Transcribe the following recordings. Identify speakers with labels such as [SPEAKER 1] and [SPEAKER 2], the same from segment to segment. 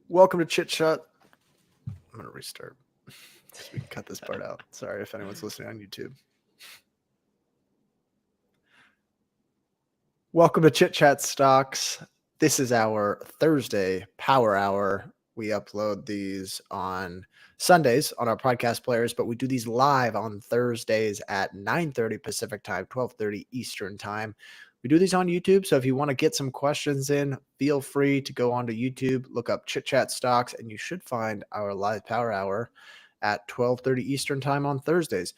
[SPEAKER 1] Welcome to Chit Chat. I'm going to restart so we can cut this part out. Sorry if anyone's listening on YouTube. Welcome to Chit Chat Stocks. This is our Thursday Power Hour. We upload these on Sundays on our podcast players, but we do these live on Thursdays at 9:30 Pacific time, 12:30 Eastern time. We do these on YouTube, so if you want to get some questions in, feel free to go onto YouTube, look up Chit Chat Stocks, and you should find our live Power Hour at 12:30 Eastern time on Thursdays.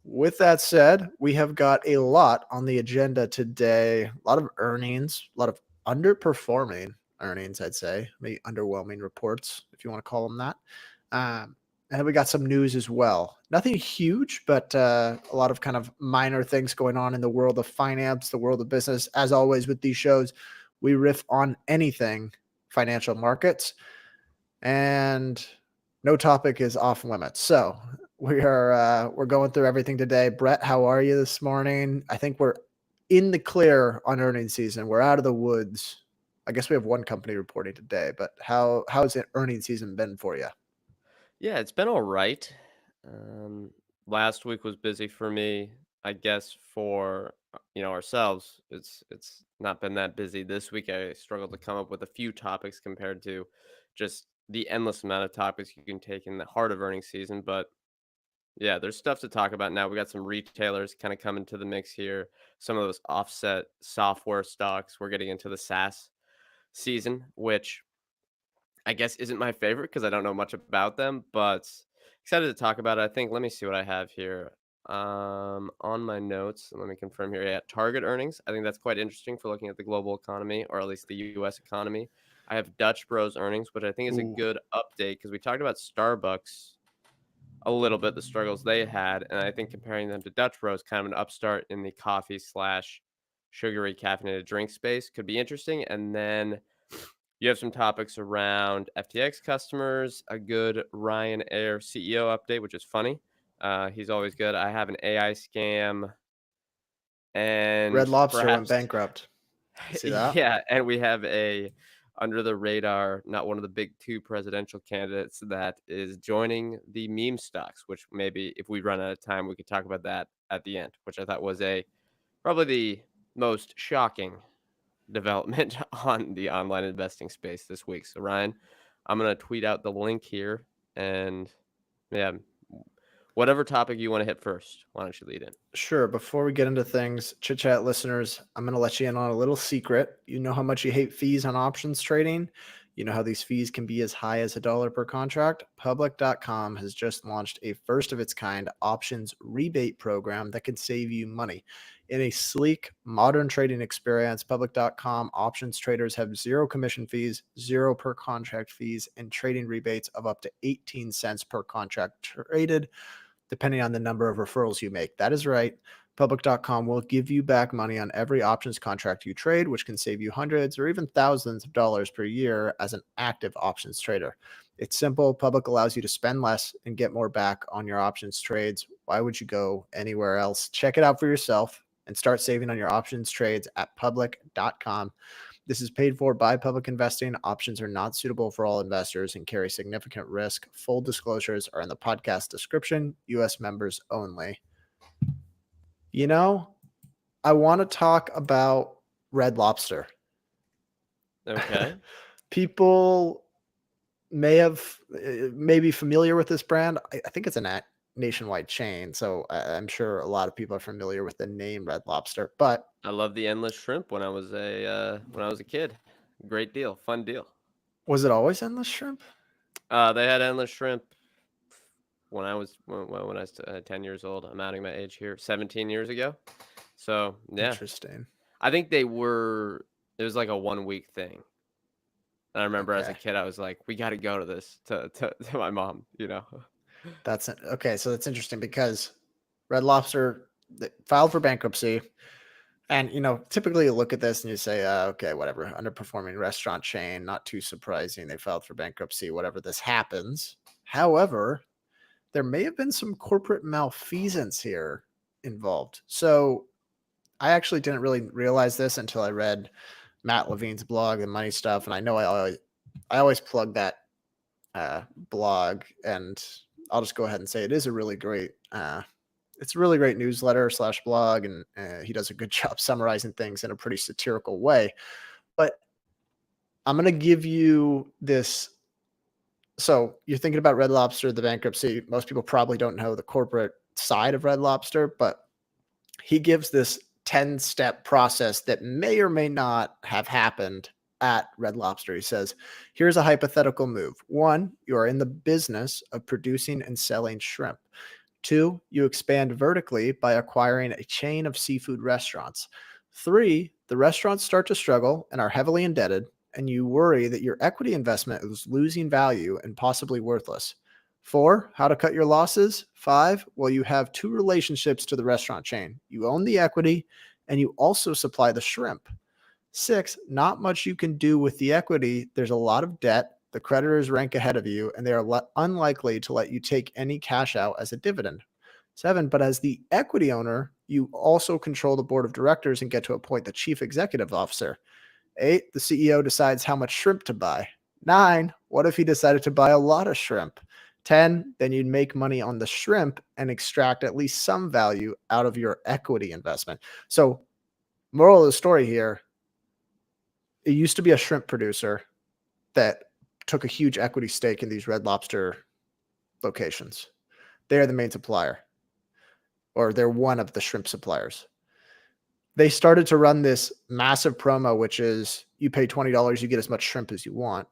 [SPEAKER 1] With that said, we have got a lot on the agenda today. A lot of earnings, a lot of underperforming earnings, I'd say, maybe underwhelming reports, if you want to call them that. And we got some news as well. Nothing huge, but a lot of kind of minor things going on in the world of finance, the world of business. As always with these shows, we riff on anything financial markets, and no topic is off limits. So we're going through everything today. Brett, how are you this morning? I think we're in the clear on earnings season. We're out of the woods. I guess we have one company reporting today, but how's it earnings season been for you?
[SPEAKER 2] Yeah, it's been all right. Last week was busy for me. I guess for ourselves, it's not been that busy. This week I struggled to come up with a few topics compared to just the endless amount of topics you can take in the heart of earnings season. But yeah, there's stuff to talk about now. We got some retailers kind of coming to the mix here. Some of those offset software stocks. We're getting into the SaaS season, which I guess isn't my favorite because I don't know much about them, but excited to talk about it. I think let me see what I have here. On my notes, let me confirm here. Yeah, Target earnings. I think that's quite interesting for looking at the global economy or at least the US economy. I have Dutch Bros earnings, which I think is a
[SPEAKER 1] Ooh,
[SPEAKER 2] good update because we talked about Starbucks a little bit, the struggles they had, and I think comparing them to Dutch Bros, kind of an upstart in the coffee slash sugary caffeinated drink space could be interesting. And then you have some topics around FTX customers, a good Ryanair CEO update, which is funny. He's always good. I have an AI scam,
[SPEAKER 1] Red
[SPEAKER 2] and
[SPEAKER 1] Lobster went
[SPEAKER 2] perhaps,
[SPEAKER 1] bankrupt. You see that?
[SPEAKER 2] yeah, and we have a under the radar, not one of the big two presidential candidates that is joining the meme stocks, which maybe if we run out of time, we could talk about that at the end, which I thought was probably the most shocking development on the online investing space this week. So Ryan, I'm gonna tweet out the link here, and yeah, whatever topic you want to hit first, why don't you lead in?
[SPEAKER 1] Sure. Before we get into things, Chit Chat listeners, I'm going to let you in on a little secret. You know how much you hate fees on options trading? You know how these fees can be as high as $1 per contract? Public.com has just launched a first of its kind options rebate program that can save you money. In a sleek, modern trading experience, Public.com options traders have zero commission fees, zero per contract fees, and trading rebates of up to 18 cents per contract traded, depending on the number of referrals you make. That is right. Public.com will give you back money on every options contract you trade, which can save you hundreds or even thousands of dollars per year as an active options trader. It's simple. Public allows you to spend less and get more back on your options trades. Why would you go anywhere else? Check it out for yourself and start saving on your options trades at public.com. This is paid for by Public Investing. Options are not suitable for all investors and carry significant risk. Full disclosures are in the podcast description. U.S. members only. You know, I want to talk about Red Lobster.
[SPEAKER 2] Okay.
[SPEAKER 1] People may be familiar with this brand. I think it's a nationwide chain, so I'm sure a lot of people are familiar with the name Red Lobster. But
[SPEAKER 2] I love the endless shrimp when I was a kid. Great deal, fun deal.
[SPEAKER 1] was it always endless shrimp?
[SPEAKER 2] They had endless shrimp when I was 10 years old. I'm outing my age here. 17 years ago. So yeah,
[SPEAKER 1] Interesting.
[SPEAKER 2] I think they were. It was like a 1 week thing. And I remember as a
[SPEAKER 1] Okay.
[SPEAKER 2] kid, I was like, "We got to go to this." To my mom, you know.
[SPEAKER 1] That's it. Okay, so that's interesting because Red Lobster filed for bankruptcy, and typically you look at this and you say, okay, whatever, underperforming restaurant chain, not too surprising. They filed for bankruptcy. Whatever, this happens. However, there may have been some corporate malfeasance here involved. So I actually didn't really realize this until I read Matt Levine's blog, The Money Stuff, and I know I always plug that blog, and I'll just go ahead and say it is a really great it's a really great newsletter slash blog, and he does a good job summarizing things in a pretty satirical way. But I'm going to give you this. So you're thinking about Red Lobster, the bankruptcy. Most people probably don't know the corporate side of Red Lobster, but he gives this 10-step process that may or may not have happened at Red Lobster. He says, here's a hypothetical move. 1, you are in the business of producing and selling shrimp. 2, you expand vertically by acquiring a chain of seafood restaurants. 3, the restaurants start to struggle and are heavily indebted, and you worry that your equity investment is losing value and possibly worthless. 4, how to cut your losses. 5, well, you have 2 relationships to the restaurant chain. You own the equity, and you also supply the shrimp. 6, not much you can do with the equity. There's a lot of debt. The creditors rank ahead of you, and they are unlikely to let you take any cash out as a dividend. 7, but as the equity owner, you also control the board of directors and get to appoint the chief executive officer. 8, the CEO decides how much shrimp to buy. 9, what if he decided to buy a lot of shrimp? 10, then you'd make money on the shrimp and extract at least some value out of your equity investment. So, moral of the story here, it used to be a shrimp producer that took a huge equity stake in these Red Lobster locations. They're the main supplier, or they're one of the shrimp suppliers. They started to run this massive promo, which is you pay $20, you get as much shrimp as you want.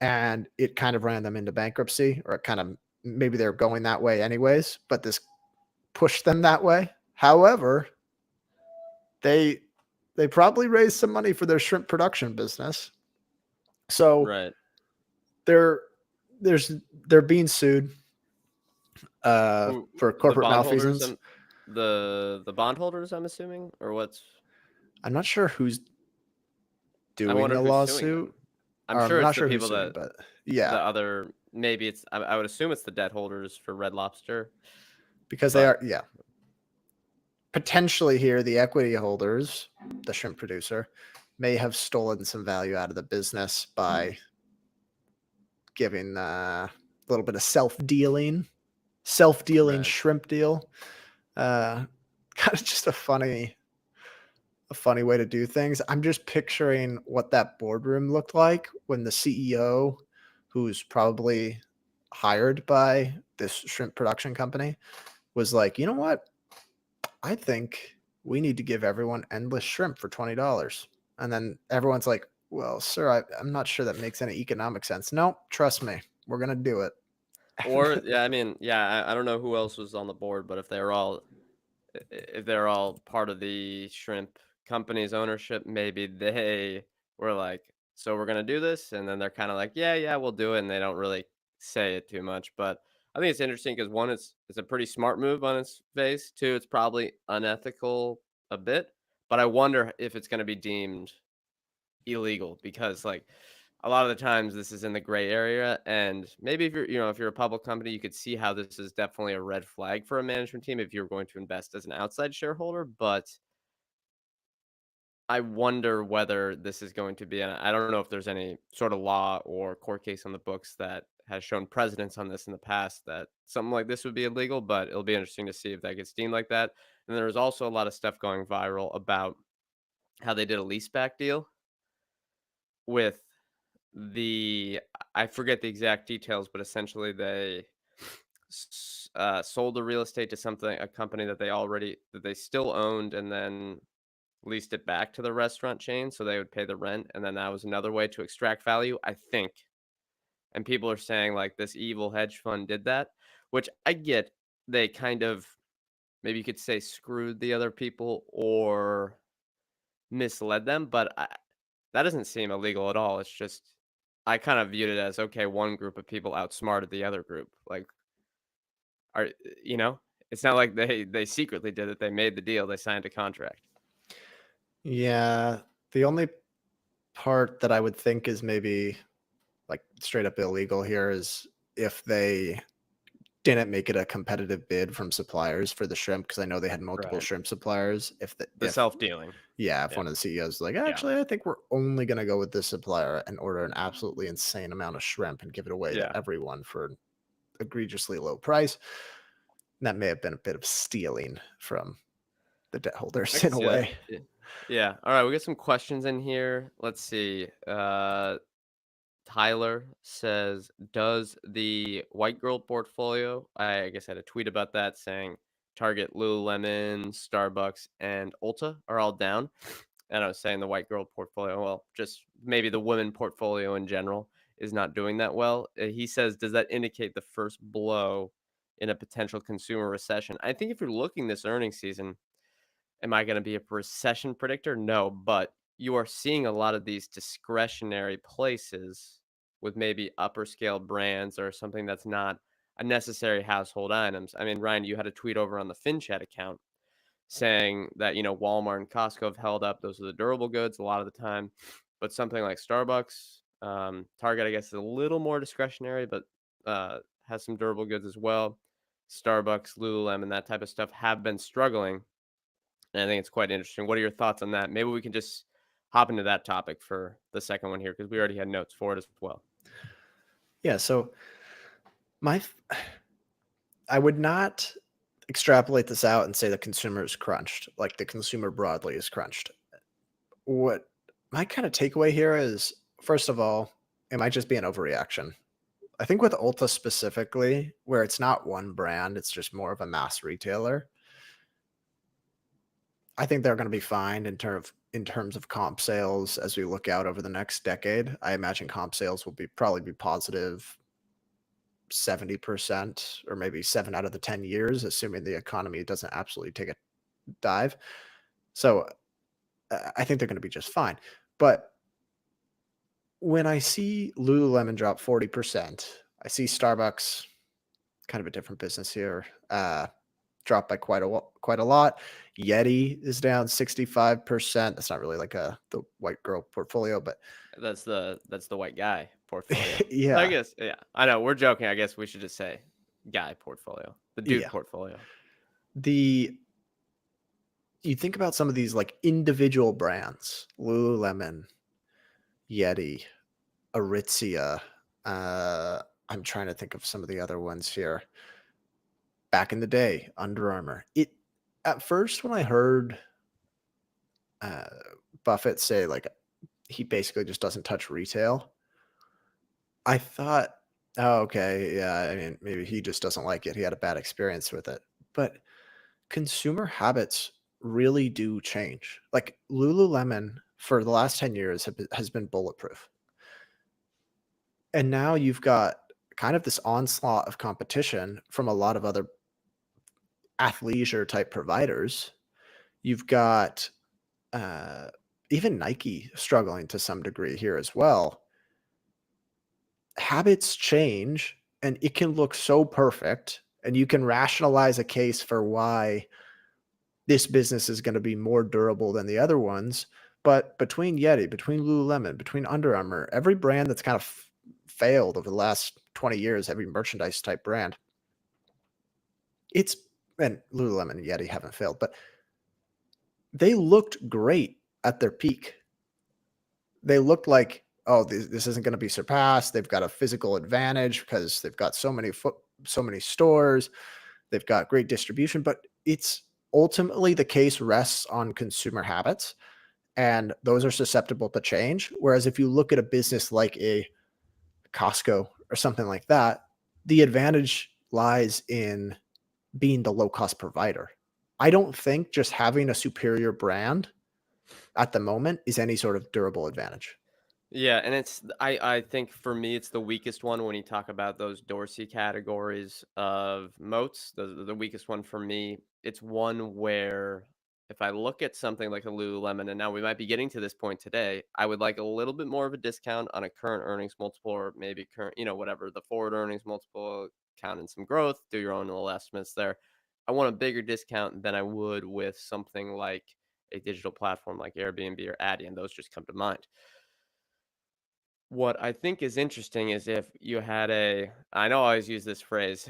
[SPEAKER 1] And it kind of ran them into bankruptcy, or it kind of, maybe they're going that way anyways, but this pushed them that way. However, they probably raised some money for their shrimp production business. So
[SPEAKER 2] Right.
[SPEAKER 1] they're being sued for corporate malfeasance.
[SPEAKER 2] The bondholders, I'm assuming, or what's?
[SPEAKER 1] I'm not sure who's
[SPEAKER 2] I
[SPEAKER 1] doing
[SPEAKER 2] wonder
[SPEAKER 1] the
[SPEAKER 2] who's suing
[SPEAKER 1] lawsuit.
[SPEAKER 2] them. I'm sure
[SPEAKER 1] I'm
[SPEAKER 2] it's
[SPEAKER 1] not
[SPEAKER 2] the
[SPEAKER 1] sure who's
[SPEAKER 2] people
[SPEAKER 1] suing,
[SPEAKER 2] that
[SPEAKER 1] but
[SPEAKER 2] the
[SPEAKER 1] yeah,
[SPEAKER 2] other. Maybe it's. I would assume it's the debt holders for Red Lobster,
[SPEAKER 1] because they
[SPEAKER 2] but
[SPEAKER 1] are, yeah. Potentially here, the equity holders, the shrimp producer, may have stolen some value out of the business by giving a little bit of self-dealing
[SPEAKER 2] right.
[SPEAKER 1] shrimp deal. Kind of just a funny way to do things. I'm just picturing what that boardroom looked like when the CEO, who's probably hired by this shrimp production company, was like, you know what? I think we need to give everyone endless shrimp for $20. And then everyone's like, well, sir, I'm not sure that makes any economic sense. No, trust me, we're going to do it.
[SPEAKER 2] Or yeah, I mean, yeah, I don't know who else was on the board, but if they're all part of the shrimp company's ownership, maybe they were like, so we're gonna do this, and then they're kind of like, yeah, we'll do it, and they don't really say it too much. But I think it's interesting because one, it's a pretty smart move on its face. Two, it's probably unethical a bit, but I wonder if it's gonna be deemed illegal because like a lot of the times this is in the gray area, and maybe if you're a public company, you could see how this is definitely a red flag for a management team if you're going to invest as an outside shareholder. But I wonder whether this is going to be, and I don't know if there's any sort of law or court case on the books that has shown precedence on this in the past that something like this would be illegal, but it'll be interesting to see if that gets deemed like that. And there's also a lot of stuff going viral about how they did a leaseback deal with the I forget the exact details, but essentially they sold the real estate to a company that they still owned, and then leased it back to the restaurant chain so they would pay the rent, and then that was another way to extract value, I think. And people are saying like this evil hedge fund did that, which I get. They kind of, maybe you could say, screwed the other people or misled them, but that doesn't seem illegal at all. It's just I kind of viewed it as, okay, one group of people outsmarted the other group. Like, are you know, it's not like they secretly did it. They made the deal. They signed a contract.
[SPEAKER 1] Yeah. The only part that I would think is maybe like straight up illegal here is if they didn't make it a competitive bid from suppliers for the shrimp because I know they had multiple
[SPEAKER 2] Right.
[SPEAKER 1] shrimp suppliers.
[SPEAKER 2] The self-dealing.
[SPEAKER 1] If
[SPEAKER 2] Yeah.
[SPEAKER 1] one of the CEOs is like,
[SPEAKER 2] Yeah.
[SPEAKER 1] actually, I think we're only going to go with this supplier and order an absolutely insane amount of shrimp and give it away to
[SPEAKER 2] Yeah.
[SPEAKER 1] everyone for an egregiously low price. That may have been a bit of stealing from the debt
[SPEAKER 2] I
[SPEAKER 1] holders
[SPEAKER 2] can
[SPEAKER 1] in a
[SPEAKER 2] see that.
[SPEAKER 1] way.
[SPEAKER 2] Yeah. Yeah. All right, we got some questions in here. Let's see. Tyler says, "Does the white girl portfolio?" I guess I had a tweet about that saying Target, Lululemon, Starbucks, and Ulta are all down. And I was saying the white girl portfolio, well, just maybe the women portfolio in general is not doing that well. He says, "Does that indicate the first blow in a potential consumer recession?" I think if you're looking this earnings season, am I going to be a recession predictor? No, but you are seeing a lot of these discretionary places with maybe upper scale brands or something that's not a necessary household items. I mean, Ryan, you had a tweet over on the FinChat account saying that, Walmart and Costco have held up. Those are the durable goods a lot of the time. But something like Starbucks, Target, I guess, is a little more discretionary, but has some durable goods as well. Starbucks, Lululemon, that type of stuff have been struggling, and I think it's quite interesting. What are your thoughts on that? Maybe we can just hop into that topic for the second one here because we already had notes for it as well.
[SPEAKER 1] Yeah. So my, I would not extrapolate this out and say the consumer is crunched, like the consumer broadly is crunched. What my kind of takeaway here is, first of all, it might just be an overreaction. I think with Ulta specifically, where it's not one brand, it's just more of a mass retailer. I think they're going to be fine in terms of comp sales as we look out over the next decade. I imagine comp sales will probably be positive 70% or maybe 7 out of the 10 years, assuming the economy doesn't absolutely take a dive. So I think they're going to be just fine. But when I see Lululemon drop 40%, I see Starbucks, kind of a different business here, dropped by quite a lot. Yeti is down 65%. That's not really like the white girl portfolio, but
[SPEAKER 2] That's the white guy portfolio. I
[SPEAKER 1] yeah,
[SPEAKER 2] guess, yeah. I know we're joking. I guess we should just say guy portfolio, the dude
[SPEAKER 1] yeah.
[SPEAKER 2] portfolio.
[SPEAKER 1] The You think about some of these like individual brands, Lululemon, Yeti, Aritzia. I'm trying to think of some of the other ones here. Back in the day, Under Armour. It At first when I heard uh, Buffett say like he basically just doesn't touch retail, I thought, oh, okay, yeah. I mean, maybe he just doesn't like it. He had a bad experience with it. But consumer habits really do change. Like Lululemon for the last 10 years has been bulletproof. And now you've got kind of this onslaught of competition from a lot of other athleisure type providers. You've got uh, even Nike struggling to some degree here as well. Habits change and it can look so perfect, and you can rationalize a case for why this business is going to be more durable than the other ones. But between Yeti, between Lululemon, between Under Armour, every brand that's kind of failed over the last 20 years, every merchandise type brand, it's and Lululemon and Yeti haven't failed, but they looked great at their peak. They looked like, oh, this isn't going to be surpassed. They've got a physical advantage because they've got so many stores. They've got great distribution, but it's ultimately the case rests on consumer habits, and those are susceptible to change. Whereas if you look at a business like a Costco or something like that, the advantage lies in being the low cost provider. I don't think just having a superior brand at the moment is any sort of durable advantage.
[SPEAKER 2] Yeah, and I think for me it's the weakest one when you talk about those Dorsey categories of moats. The weakest one for me. It's one where if I look at something like a Lululemon, and now we might be getting to this point today, I would like a little bit more of a discount on a current earnings multiple, or maybe current, whatever the forward earnings multiple, count in some growth, do your own little estimates there. I want a bigger discount than I would with something like a digital platform like Airbnb or Adyen. Those just come to mind. What I think is interesting is if you had I know I always use this phrase,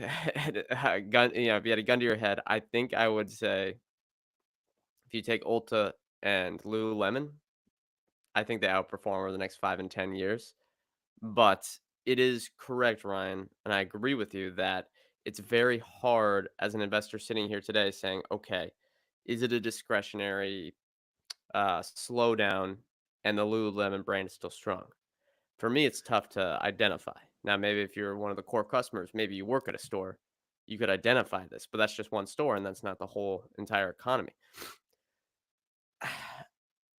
[SPEAKER 2] a gun, if you had a gun to your head, I think I would say if you take Ulta and Lululemon, I think they outperform over the next 5 and 10 years. But it is correct, Ryan, and I agree with you that it's very hard as an investor sitting here today saying, okay, is it a discretionary slowdown and the Lululemon brand is still strong? For me, it's tough to identify. Now, maybe if you're one of the core customers, maybe you work at a store, you could identify this, but that's just one store and that's not the whole entire economy.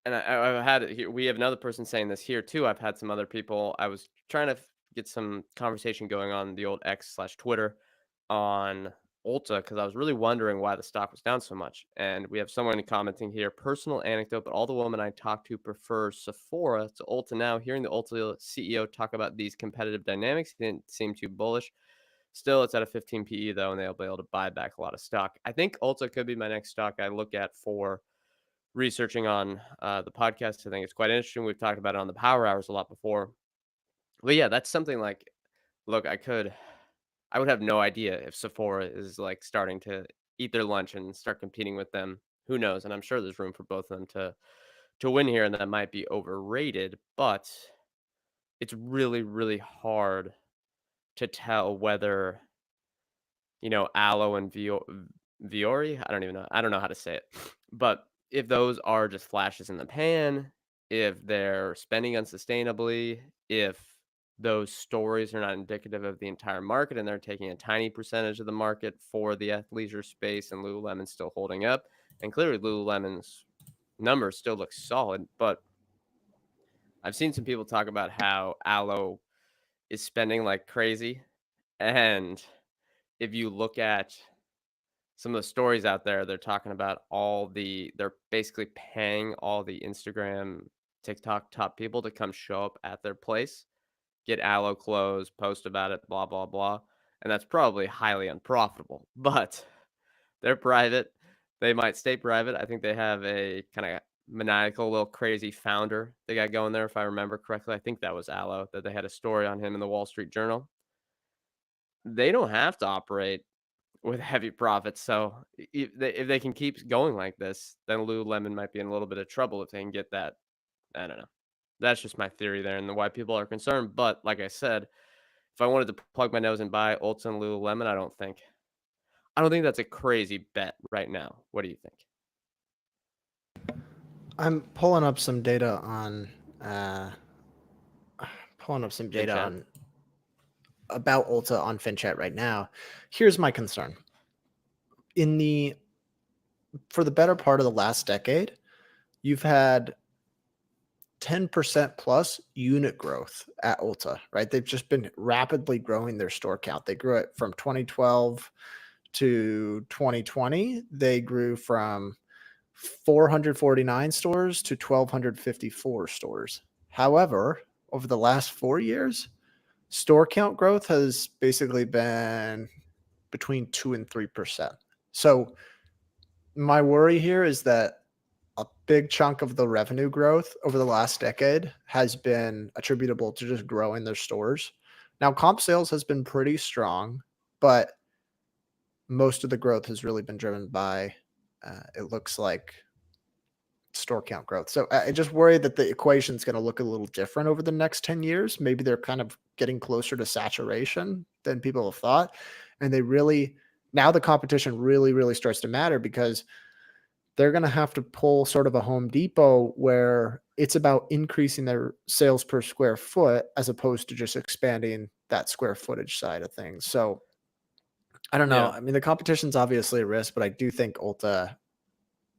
[SPEAKER 2] And I've had it here. We have another person saying this here too. I've had some other people. I was trying to get some conversation going on the old X slash Twitter on Ulta because I was really wondering why the stock was down so much. And we have someone commenting here, personal anecdote, but all the women I talk to prefer Sephora to Ulta now. Hearing the Ulta CEO talk about these competitive dynamics, he didn't seem too bullish. Still, it's at a 15 PE though, and they'll be able to buy back a lot of stock. I think Ulta could be my next stock I look at for researching on the podcast. I think it's quite interesting. We've talked about it on the Power Hours a lot before. But yeah, that's something like, look, I would have no idea if Sephora is like starting to eat their lunch and start competing with them. Who knows? And I'm sure there's room for both of them to win here, and that might be overrated. But it's really, really hard to tell whether Aloe and Viore, I don't even know. I don't know how to say it. But if those are just flashes in the pan, if they're spending unsustainably, if those stories are not indicative of the entire market and they're taking a tiny percentage of the market for the athleisure space and Lululemon's still holding up, and clearly Lululemon's numbers still look solid, but I've seen some people talk about how Aloe is spending like crazy. And if you look at some of the stories out there, they're talking about they're basically paying all the Instagram, TikTok top people to come show up at their place, get aloe clothes, post about it, blah, blah, blah. And that's probably highly unprofitable, but they're private. They might stay private. I think they have a kind of maniacal, little crazy founder they got going there, if I remember correctly. I think that was Aloe, that they had a story on him in the Wall Street Journal. They don't have to operate with heavy profits. So if they can keep going like this, then Lululemon might be in a little bit of trouble if they can get that. I don't know. That's just my theory there and why people are concerned. But like I said, if I wanted to plug my nose and buy Ulta and Lululemon, I don't think that's a crazy bet right now. What do you think?
[SPEAKER 1] I'm uh, pulling up some data
[SPEAKER 2] FinChat?
[SPEAKER 1] on about Ulta on FinChat right now. Here's my concern. For the better part of the last decade, you've had 10% plus unit growth at Ulta, right? They've just been rapidly growing their store count. They grew it from 2012 to 2020. They grew from 449 stores to 1,254 stores. However, over the last 4 years, store count growth has basically been between 2 and 3%. So my worry here is that a big chunk of the revenue growth over the last decade has been attributable to just growing their stores. Now, comp sales has been pretty strong, but most of the growth has really been driven by, it looks like, store count growth. So I just worry that the equation is going to look a little different over the next 10 years. Maybe they're kind of getting closer to saturation than people have thought. And now the competition really, really starts to matter because they're going to have to pull sort of a Home Depot where it's about increasing their sales per square foot as opposed to just expanding that square footage side of things. So I don't know.
[SPEAKER 2] Yeah.
[SPEAKER 1] I mean, the competition's obviously a risk, but I do think Ulta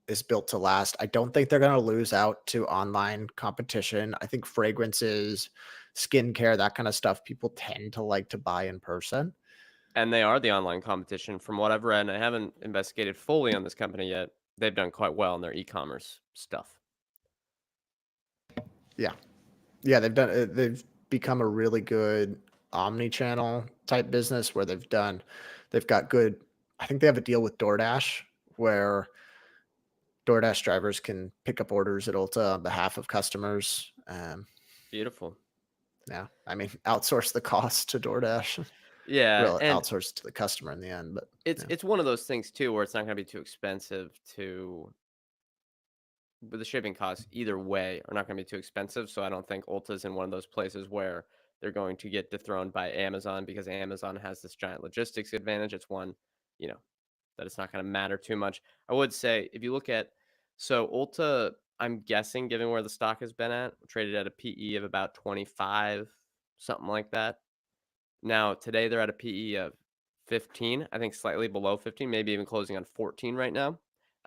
[SPEAKER 1] is built to last. I don't think they're going to lose out to online competition. I think fragrances, skincare, that kind of stuff, people tend to like to buy in person.
[SPEAKER 2] And they are the online competition from what I've read. And I haven't investigated fully on this company yet. They've done quite well in their e-commerce stuff.
[SPEAKER 1] Yeah. Yeah, they've become a really good omni-channel type business where they've got good, I think they have a deal with DoorDash where DoorDash drivers can pick up orders at Ulta on behalf of customers.
[SPEAKER 2] Beautiful.
[SPEAKER 1] Yeah. I mean, outsource the cost to DoorDash.
[SPEAKER 2] Yeah,
[SPEAKER 1] Really
[SPEAKER 2] and
[SPEAKER 1] outsource to the customer in the end, but
[SPEAKER 2] it's
[SPEAKER 1] yeah.
[SPEAKER 2] it's one of those things too where it's not gonna be too expensive but the shipping costs either way are not gonna be too expensive, so I don't think Ulta's in one of those places where they're going to get dethroned by Amazon because Amazon has this giant logistics advantage. It's one, you know, that it's not gonna matter too much. I would say if you look at so Ulta, I'm guessing given where the stock has been at, traded at a PE of about 25, something like that. Now, today they're at a PE of 15, I think slightly below 15, maybe even closing on 14 right now. And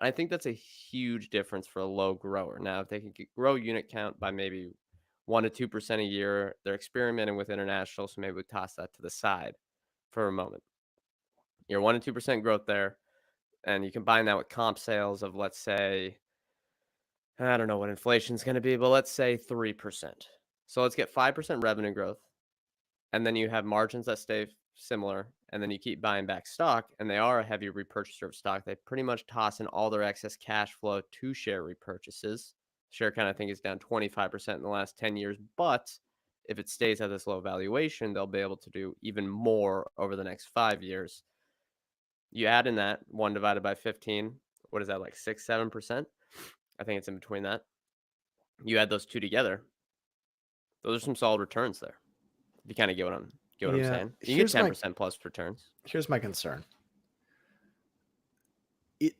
[SPEAKER 2] I think that's a huge difference for a low grower. Now, if they can grow unit count by maybe 1 to 2% a year, they're experimenting with international, so maybe we toss that to the side for a moment. Your 1 to 2% growth there, and you combine that with comp sales of, let's say, I don't know what inflation's going to be, but let's say 3%. So let's get 5% revenue growth, and then you have margins that stay similar, and then you keep buying back stock, and they are a heavy repurchaser of stock. They pretty much toss in all their excess cash flow to share repurchases. Share count, I think, is down 25% in the last 10 years, but if it stays at this low valuation, they'll be able to do even more over the next 5 years. You add in that 1 divided by 15, what is that, like 6, 7%? I think it's in between that. You add those two together, those are some solid returns there. If you kind of get what I'm
[SPEAKER 1] Yeah.
[SPEAKER 2] saying. You can get 10% plus returns.
[SPEAKER 1] Here's my concern. It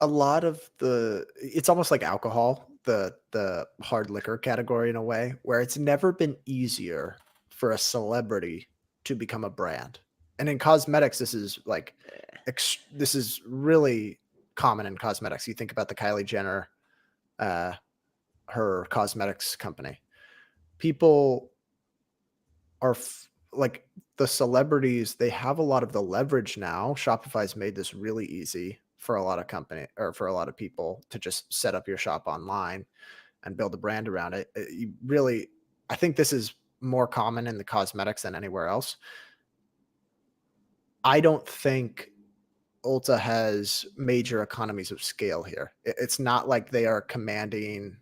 [SPEAKER 1] a lot of it's almost like alcohol, the hard liquor category in a way, where it's never been easier for a celebrity to become a brand. And in cosmetics, this is like this is really common in cosmetics. You think about the Kylie Jenner, uh, her cosmetics company. People are like the celebrities, they have a lot of the leverage now. Shopify's made this really easy for a lot of company or for a lot of people to just set up your shop online and build a brand around it. You really, I think this is more common in the cosmetics than anywhere else. I don't think Ulta has major economies of scale here. It's not like they are commanding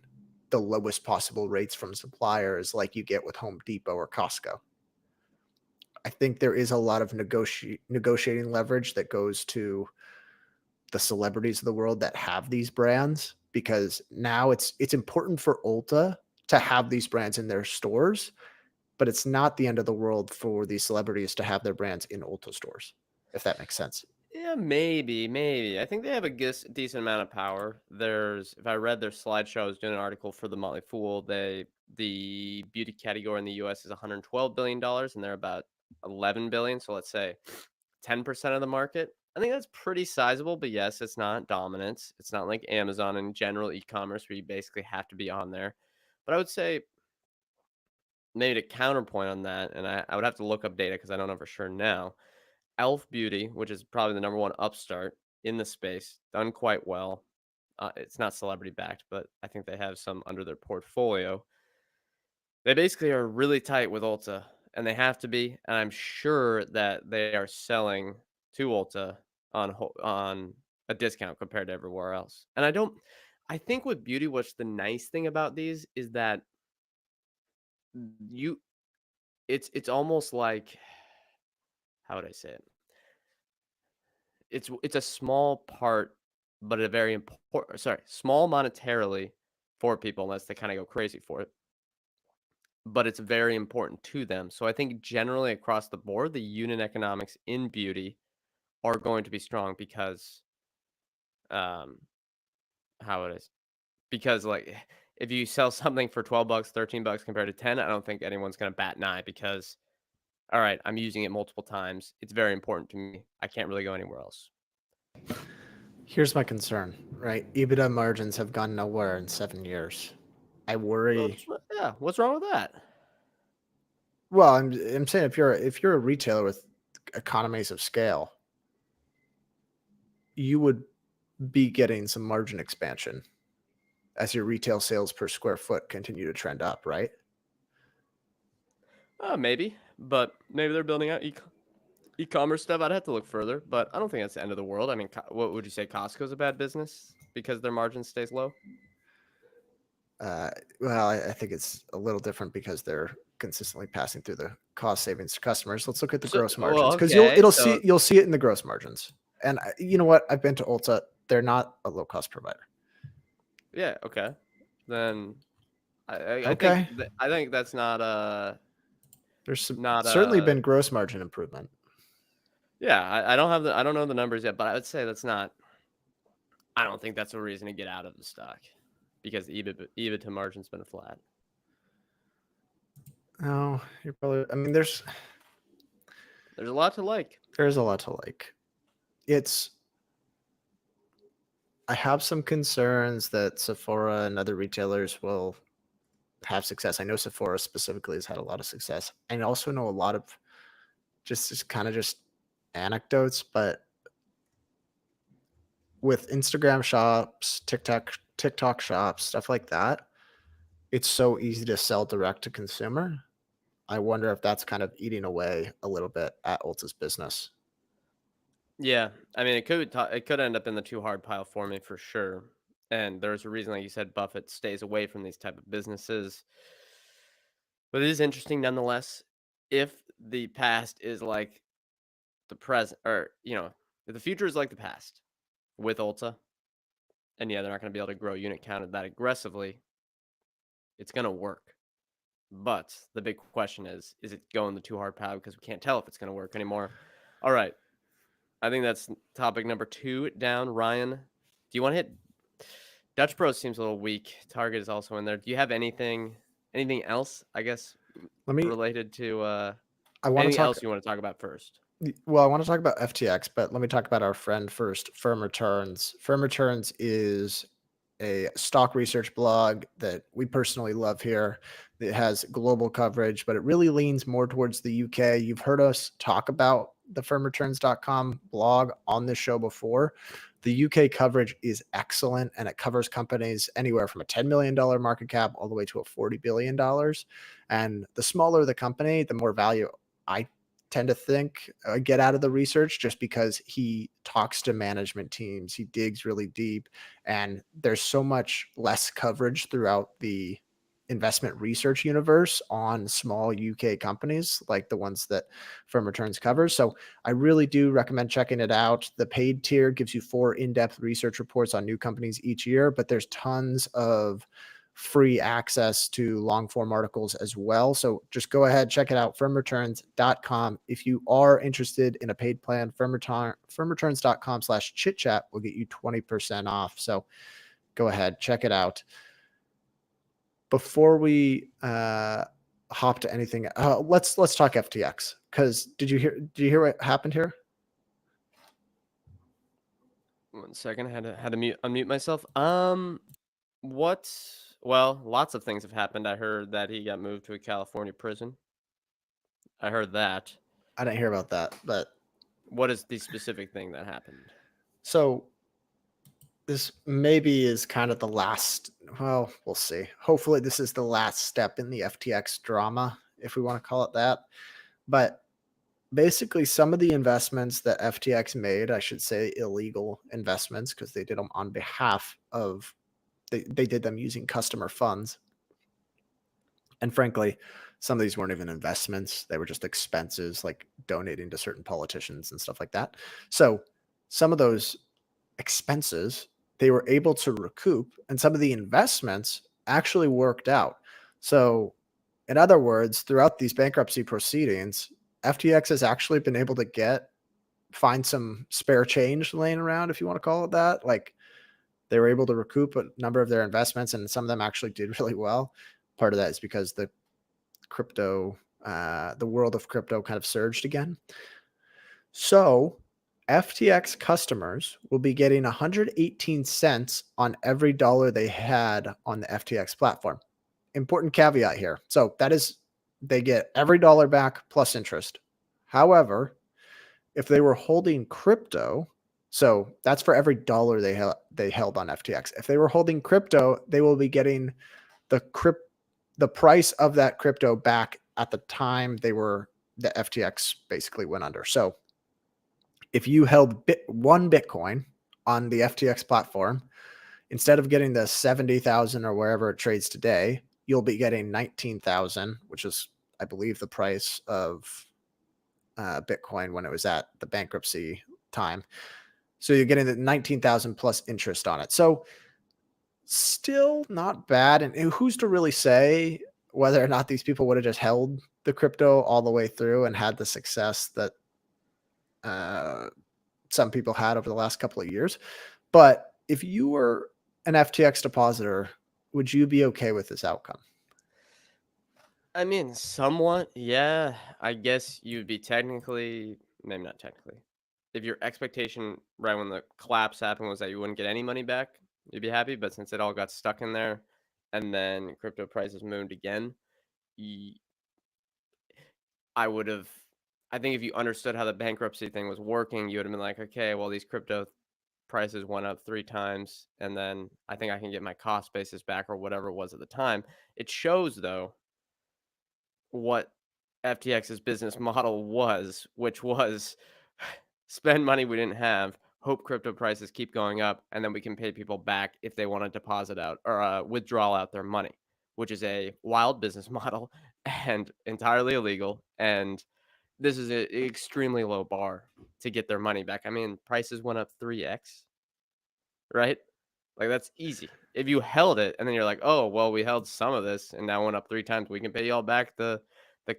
[SPEAKER 1] the lowest possible rates from suppliers like you get with Home Depot or Costco. I think there is a lot of negotiating leverage that goes to the celebrities of the world that have these brands, because now it's important for Ulta to have these brands in their stores, but it's not the end of the world for these celebrities to have their brands in Ulta stores, if that makes sense.
[SPEAKER 2] Yeah, maybe. I think they have a decent amount of power. If I read their slideshow, I was doing an article for the Motley Fool. The beauty category in the U.S. is $112 billion, and they're about 11 billion. So let's say 10% of the market. I think that's pretty sizable. But yes, it's not dominance. It's not like Amazon and general e-commerce where you basically have to be on there. But I would say maybe to counterpoint on that, and I would have to look up data because I don't know for sure now. Elf Beauty, which is probably the number one upstart in the space, done quite well. It's not celebrity backed, but I think they have some under their portfolio. They basically are really tight with Ulta, and they have to be. And I'm sure that they are selling to Ulta on a discount compared to everywhere else. And I think with beauty, what's the nice thing about these is that you, it's almost like, how would I say it? It's a small part, but a very important. Sorry, small monetarily for people unless they kind of go crazy for it. But it's very important to them. So I think generally across the board, the unit economics in beauty are going to be strong because um how it is. Because like if you sell something for 12 bucks, 13 bucks compared to 10, I don't think anyone's gonna bat an eye because all right, I'm using it multiple times. It's very important to me. I can't really go anywhere else.
[SPEAKER 1] Here's my concern, right? EBITDA margins have gone nowhere in 7 years. I worry.
[SPEAKER 2] Yeah, what's wrong with that?
[SPEAKER 1] Well, I'm saying if you're a retailer with economies of scale, you would be getting some margin expansion as your retail sales per square foot continue to trend up, right?
[SPEAKER 2] Maybe, but maybe they're building out e-commerce stuff. I'd have to look further, but I don't think that's the end of the world. I mean, what would you say? Costco's a bad business because their margin stays low.
[SPEAKER 1] Well, I think it's a little different because they're consistently passing through the cost savings to customers. Let's look at the
[SPEAKER 2] So,
[SPEAKER 1] gross
[SPEAKER 2] well,
[SPEAKER 1] margins because
[SPEAKER 2] okay. So,
[SPEAKER 1] you'll see it in the gross margins. And you know what? I've been to ULTA. They're not a low cost provider.
[SPEAKER 2] yeah, okay. Then
[SPEAKER 1] Okay,
[SPEAKER 2] I think that's not
[SPEAKER 1] there's
[SPEAKER 2] not
[SPEAKER 1] certainly been gross margin improvement.
[SPEAKER 2] yeah. I don't know the numbers yet, but I would say that's not. I don't think that's a reason to get out of the stock because the EBITDA margin's been flat.
[SPEAKER 1] Oh, you're probably. I mean,
[SPEAKER 2] There's a lot to like.
[SPEAKER 1] there's a lot to like. It's. I have some concerns that Sephora and other retailers will have success. I know Sephora specifically has had a lot of success. I also know a lot of just kind of just anecdotes, but with Instagram shops, TikTok shops, stuff like that, it's so easy to sell direct to consumer. I wonder if that's kind of eating away a little bit at ULTA's business.
[SPEAKER 2] Yeah, I mean, it could end up in the too hard pile for me for sure. And there's a reason, like you said, Buffett stays away from these type of businesses. But it is interesting nonetheless. If the past is like the present, or if the future is like the past with ULTA, and yeah, they're not going to be able to grow unit count that aggressively. It's going to work. But the big question is it going the too hard pile because we can't tell if it's going to work anymore? All right. I think that's topic number 2 down. Ryan, do you want to hit Dutch Bros? Seems a little weak. Target is also in there. Do you have anything else, I guess,
[SPEAKER 1] Let me.
[SPEAKER 2] related to
[SPEAKER 1] I want to
[SPEAKER 2] anything
[SPEAKER 1] talk.
[SPEAKER 2] else you want to talk about first?
[SPEAKER 1] Well, I want to talk about FTX, but let me talk about our friend first, Firm Returns. Firm Returns is a stock research blog that we personally love here. It has global coverage, but it really leans more towards the UK. You've heard us talk about the firmreturns.com blog on this show before. The UK coverage is excellent, and it covers companies anywhere from a $10 million market cap all the way to a $40 billion. And the smaller the company, the more value I tend to think get out of the research, just because he talks to management teams, he digs really deep, and there's so much less coverage throughout the investment research universe on small UK companies like the ones that Firm Returns covers. So I really do recommend checking it out. The paid tier gives you 4 in-depth research reports on new companies each year, but there's tons of free access to long form articles as well. So just go ahead, check it out, firmreturns.com. If you are interested in a paid plan, firmreturns.com/chitchat will get you 20% off. So go ahead, check it out. Before we hop to anything, let's talk FTX. Because did you hear what happened here?
[SPEAKER 2] 1 second, I had to unmute myself. What? Well, lots of things have happened. I heard that he got moved to a California prison. I heard that.
[SPEAKER 1] I didn't hear about that, but
[SPEAKER 2] What is the specific thing that happened?
[SPEAKER 1] so this maybe is kind of the last. Well, we'll see. Hopefully, this is the last step in the FTX drama, if we want to call it that. But basically, some of the investments that FTX made, I should say illegal investments, because they did them on behalf of, they did them using customer funds. And frankly, some of these weren't even investments. They were just expenses, like donating to certain politicians and stuff like that. So some of those expenses they were able to recoup, and some of the investments actually worked out. So in other words, throughout these bankruptcy proceedings, FTX has actually been able to find some spare change laying around, if you want to call it that. Like, they were able to recoup a number of their investments, and some of them actually did really well. Part of that is because the world of crypto kind of surged again. So FTX customers will be getting 118 cents on every dollar they had on the FTX platform. Important caveat here. So that is, they get every dollar back plus interest. However, if they were holding crypto, so that's for every dollar they held on FTX. If they were holding crypto, they will be getting the price of that crypto back at the time the FTX basically went under. So if you held 1 Bitcoin on the FTX platform, instead of getting the 70,000 or wherever it trades today, you'll be getting 19,000, which is, I believe, the price of Bitcoin when it was at the bankruptcy time. So you're getting the 19,000 plus interest on it. So still not bad. And who's to really say whether or not these people would have just held the crypto all the way through and had the success that uh, some people had over the last couple of years. But if you were an FTX depositor, would you be okay with this outcome?
[SPEAKER 2] I mean, somewhat, yeah. I guess you'd be technically, maybe not technically. If your expectation right when the collapse happened was that you wouldn't get any money back, you'd be happy. But since it all got stuck in there, and then crypto prices moved again, y- I would have. I think if you understood how the bankruptcy thing was working, you would have been like, okay, well, these crypto prices went up 3 times, and then I think I can get my cost basis back or whatever it was at the time. It shows though what FTX's business model was, which was spend money we didn't have, hope crypto prices keep going up, and then we can pay people back if they want to deposit out or withdraw out their money, which is a wild business model and entirely illegal. And this is an extremely low bar to get their money back. I mean, prices went up 3x, right? Like that's easy. If you held it and then you're like, "Oh, well, we held some of this and now it went up 3 times. We can pay you all back the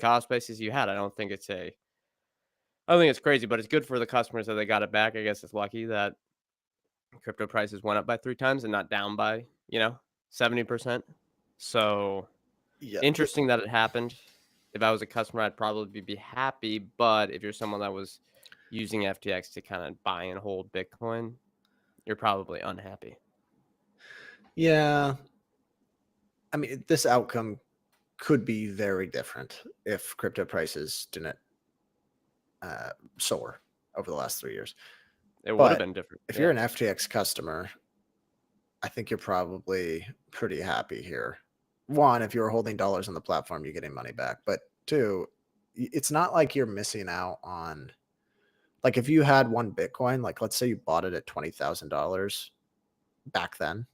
[SPEAKER 2] cost basis you had." I don't think it's crazy, but it's good for the customers that they got it back. I guess it's lucky that crypto prices went up by 3 times and not down by, 70%. So,
[SPEAKER 1] Yeah.
[SPEAKER 2] interesting that it happened. If I was a customer, I'd probably be happy, but if you're someone that was using FTX to kind of buy and hold Bitcoin, you're probably unhappy.
[SPEAKER 1] Yeah. I mean, this outcome could be very different if crypto prices didn't uh, soar over the last 3 years.
[SPEAKER 2] It would have
[SPEAKER 1] But
[SPEAKER 2] been different.
[SPEAKER 1] if you're
[SPEAKER 2] Yeah.
[SPEAKER 1] an FTX customer, I think you're probably pretty happy here. One, if you're holding dollars on the platform, you're getting money back. But two, it's not like you're missing out on, like, if you had one Bitcoin, like, let's say you bought it at $20,000 back then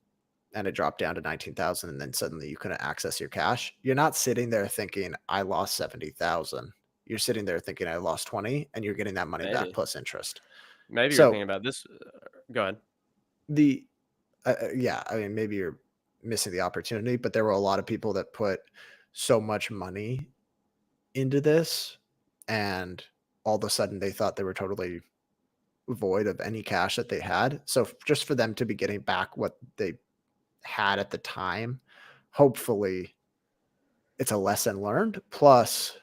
[SPEAKER 1] and it dropped down to 19,000 and then suddenly you couldn't access your cash. You're not sitting there thinking, I lost 70,000. You're sitting there thinking, I lost 20, and you're getting that money back
[SPEAKER 2] Maybe.
[SPEAKER 1] plus interest.
[SPEAKER 2] Maybe you're
[SPEAKER 1] So
[SPEAKER 2] thinking about this. Go ahead.
[SPEAKER 1] the yeah, I mean, maybe you're missing the opportunity, but there were a lot of people that put so much money into this, and all of a sudden they thought they were totally void of any cash that they had. So just for them to be getting back what they had at the time, hopefully it's a lesson learned. Plus,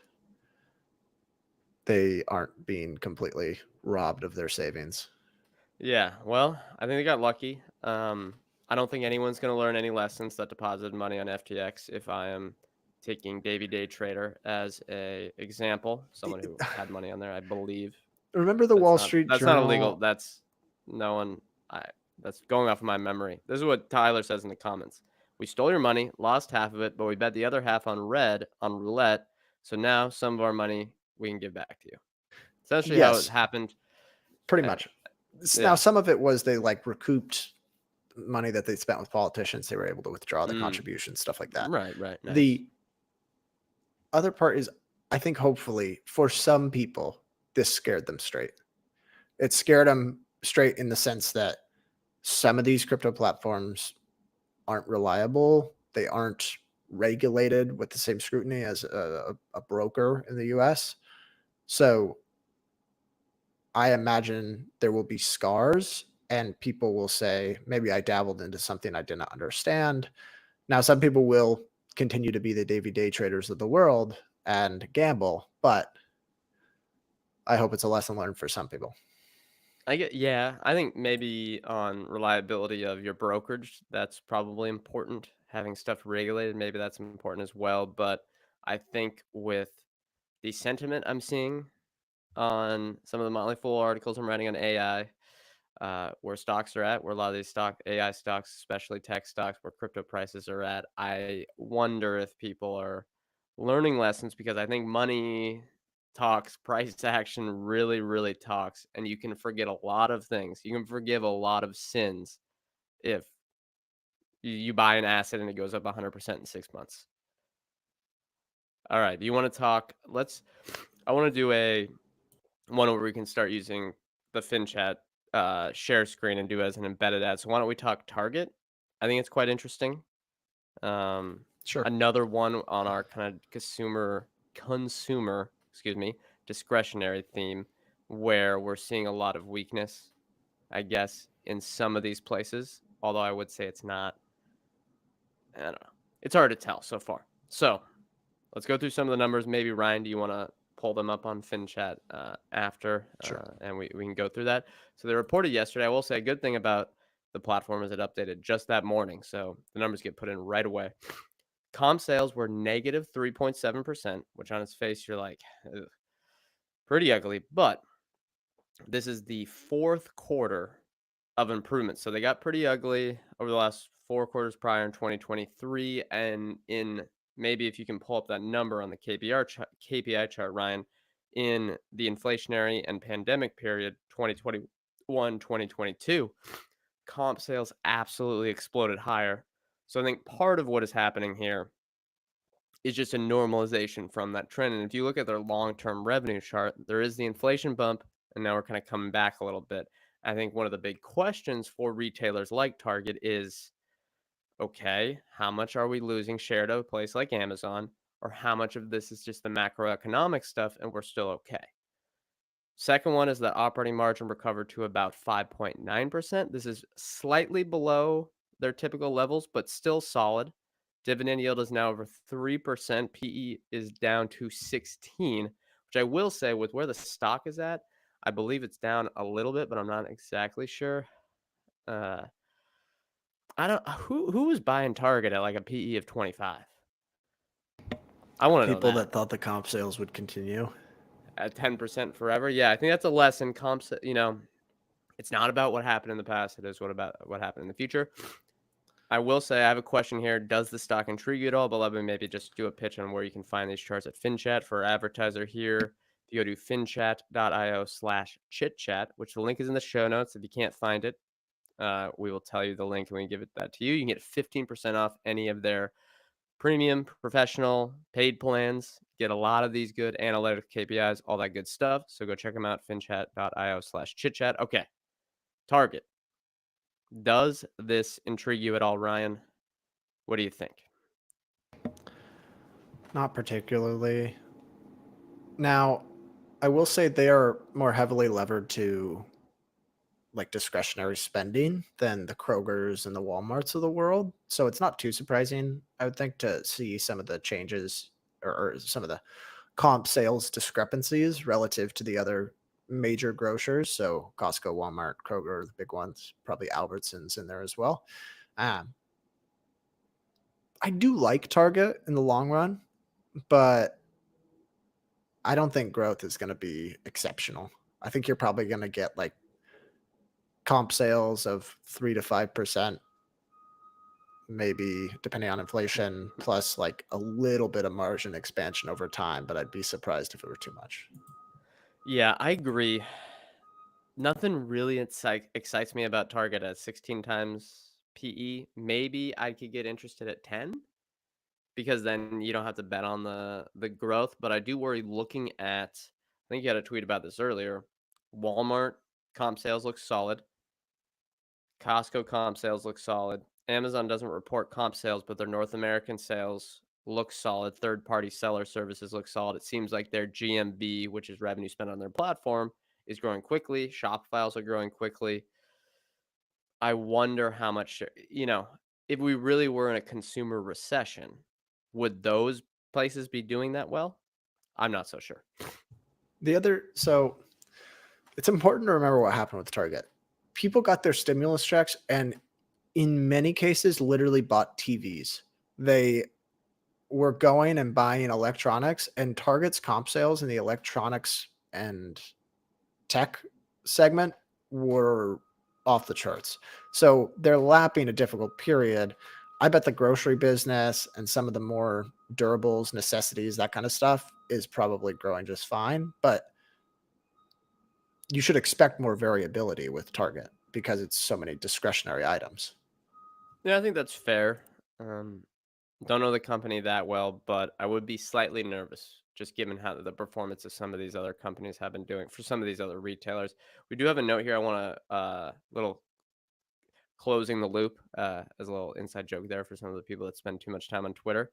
[SPEAKER 1] they aren't being completely robbed of their savings.
[SPEAKER 2] Yeah, well, I think they got lucky. I don't think anyone's going to learn any lessons that deposited money on FTX. If I am taking Davy Day Trader as a example, someone who had money on there, I believe
[SPEAKER 1] Remember the Wall Street
[SPEAKER 2] that's not illegal.
[SPEAKER 1] Journal?
[SPEAKER 2] That's no one. I That's going off of my memory. This is what Tyler says in the comments. We stole your money, lost half of it, but we bet the other half on red on roulette. So now some of our money we can give back to you. Essentially, how it
[SPEAKER 1] Yes,
[SPEAKER 2] happened.
[SPEAKER 1] pretty
[SPEAKER 2] Uh,
[SPEAKER 1] much. Now,
[SPEAKER 2] yeah.
[SPEAKER 1] some of it was they like recouped money that they spent with politicians. They were able to withdraw the
[SPEAKER 2] Mm,
[SPEAKER 1] contributions, stuff like that.
[SPEAKER 2] right. Right. Nice.
[SPEAKER 1] The other part is, I think, hopefully, for some people, this scared them straight. It scared them straight in the sense that some of these crypto platforms aren't reliable. They aren't regulated with the same scrutiny as a broker in the US. So I imagine there will be scars and people will say, maybe I dabbled into something I did not understand. Now, some people will continue to be the Davy Day traders of the world and gamble, but I hope it's a lesson learned for some people.
[SPEAKER 2] Yeah, I think maybe on reliability of your brokerage, that's probably important. Having stuff regulated, maybe that's important as well. But I think with the sentiment I'm seeing on some of the Motley Fool articles I'm writing on AI, where stocks are at, where a lot of these AI stocks, especially tech stocks, where crypto prices are at. I wonder if people are learning lessons because I think money talks, price action really, really talks, and you can forget a lot of things. You can forgive a lot of sins if You buy an asset and it goes up 100% in 6 months. All right, you wanna talk I wanna do one where we can start using the FinChat, share screen and do as an embedded ad. So why don't we talk Target? I think it's quite interesting. Um,
[SPEAKER 1] Sure.
[SPEAKER 2] Another one on our kind of excuse me, discretionary theme where we're seeing a lot of weakness, I guess, in some of these places. Although I would say it's not, I don't know. It's hard to tell so far. So let's go through some of the numbers. Maybe Ryan, do you want to pull them up on FinChat after,
[SPEAKER 1] Sure.
[SPEAKER 2] and we can go through that. So they reported yesterday. I will say a good thing about the platform is it updated just that morning, so the numbers get put in right away. Comp sales were negative 3.7%, which on its face you're like, ugh, pretty ugly. But this is the fourth quarter of improvement. So they got pretty ugly over the last 4 quarters prior in 2023. And in maybe if you can pull up that number on the KPI chart, Ryan, in the inflationary and pandemic period, 2021, 2022, comp sales absolutely exploded higher. So I think part of what is happening here is just a normalization from that trend. And if you look at their long-term revenue chart, there is the inflation bump, and now we're kind of coming back a little bit. I think one of the big questions for retailers like Target is, okay, how much are we losing share to a place like Amazon, or how much of this is just the macroeconomic stuff and we're still okay? Second one is that operating margin recovered to about 5.9%. This is slightly below their typical levels, but still solid. Dividend yield is now over 3%. PE is down to 16, which I will say with where the stock is at, I believe it's down a little bit, but I'm not exactly sure. Uh, I don't who was buying Target at like a PE of 25. I want to know
[SPEAKER 1] People
[SPEAKER 2] that
[SPEAKER 1] that thought the comp sales would continue.
[SPEAKER 2] at 10% forever. Yeah, I think that's a lesson. Comps, it's not about what happened in the past. It is what happened in the future. I will say I have a question here. Does the stock intrigue you at all? But let me maybe just do a pitch on where you can find these charts at FinChat for our advertiser here. If you go to finchat.io/chitchat, which the link is in the show notes. If you can't find it, we will tell you the link and we can give that to you. You can get 15% off any of their premium, professional, paid plans. Get a lot of these good analytic KPIs, all that good stuff. So go check them out, finchat.io/chitchat. Okay, Target. Does this intrigue you at all, Ryan? What do you think?
[SPEAKER 1] Not particularly. Now, I will say they are more heavily levered to like discretionary spending than the Krogers and the Walmarts of the world. So it's not too surprising, I would think, to see some of the changes or some of the comp sales discrepancies relative to the other major grocers. So Costco, Walmart, Kroger, the big ones, probably Albertsons in there as well. Um, I do like Target in the long run, but I don't think growth is going to be exceptional. I think you're probably going to get like comp sales of 3 to 5%, maybe depending on inflation, plus like a little bit of margin expansion over time. But I'd be surprised if it were too much.
[SPEAKER 2] Yeah, I agree. Nothing really excites me about Target at 16 times PE. Maybe I could get interested at 10 because then you don't have to bet on the growth. But I do worry looking at, I think you had a tweet about this earlier. Walmart comp sales look solid. Costco comp sales look solid. Amazon doesn't report comp sales, but their North American sales look solid. Third-party seller services look solid. It seems like their GMV, which is revenue spent on their platform, is growing quickly. Shopify also growing quickly. I wonder how much, if we really were in a consumer recession, would those places be doing that well? I'm not so sure.
[SPEAKER 1] So it's important to remember what happened with Target. People got their stimulus checks and in many cases literally bought TVs. They were going and buying electronics, and Target's comp sales in the electronics and tech segment were off the charts. So they're lapping a difficult period. I bet the grocery business and some of the more durables, necessities, that kind of stuff is probably growing just fine. But you should expect more variability with Target because it's so many discretionary items.
[SPEAKER 2] Yeah, I think that's fair. Um, don't know the company that well, but I would be slightly nervous just given how the performance of some of these other companies have been doing for some of these other retailers. We do have a note here. I want to little closing the loop as a little inside joke there for some of the people that spend too much time on Twitter.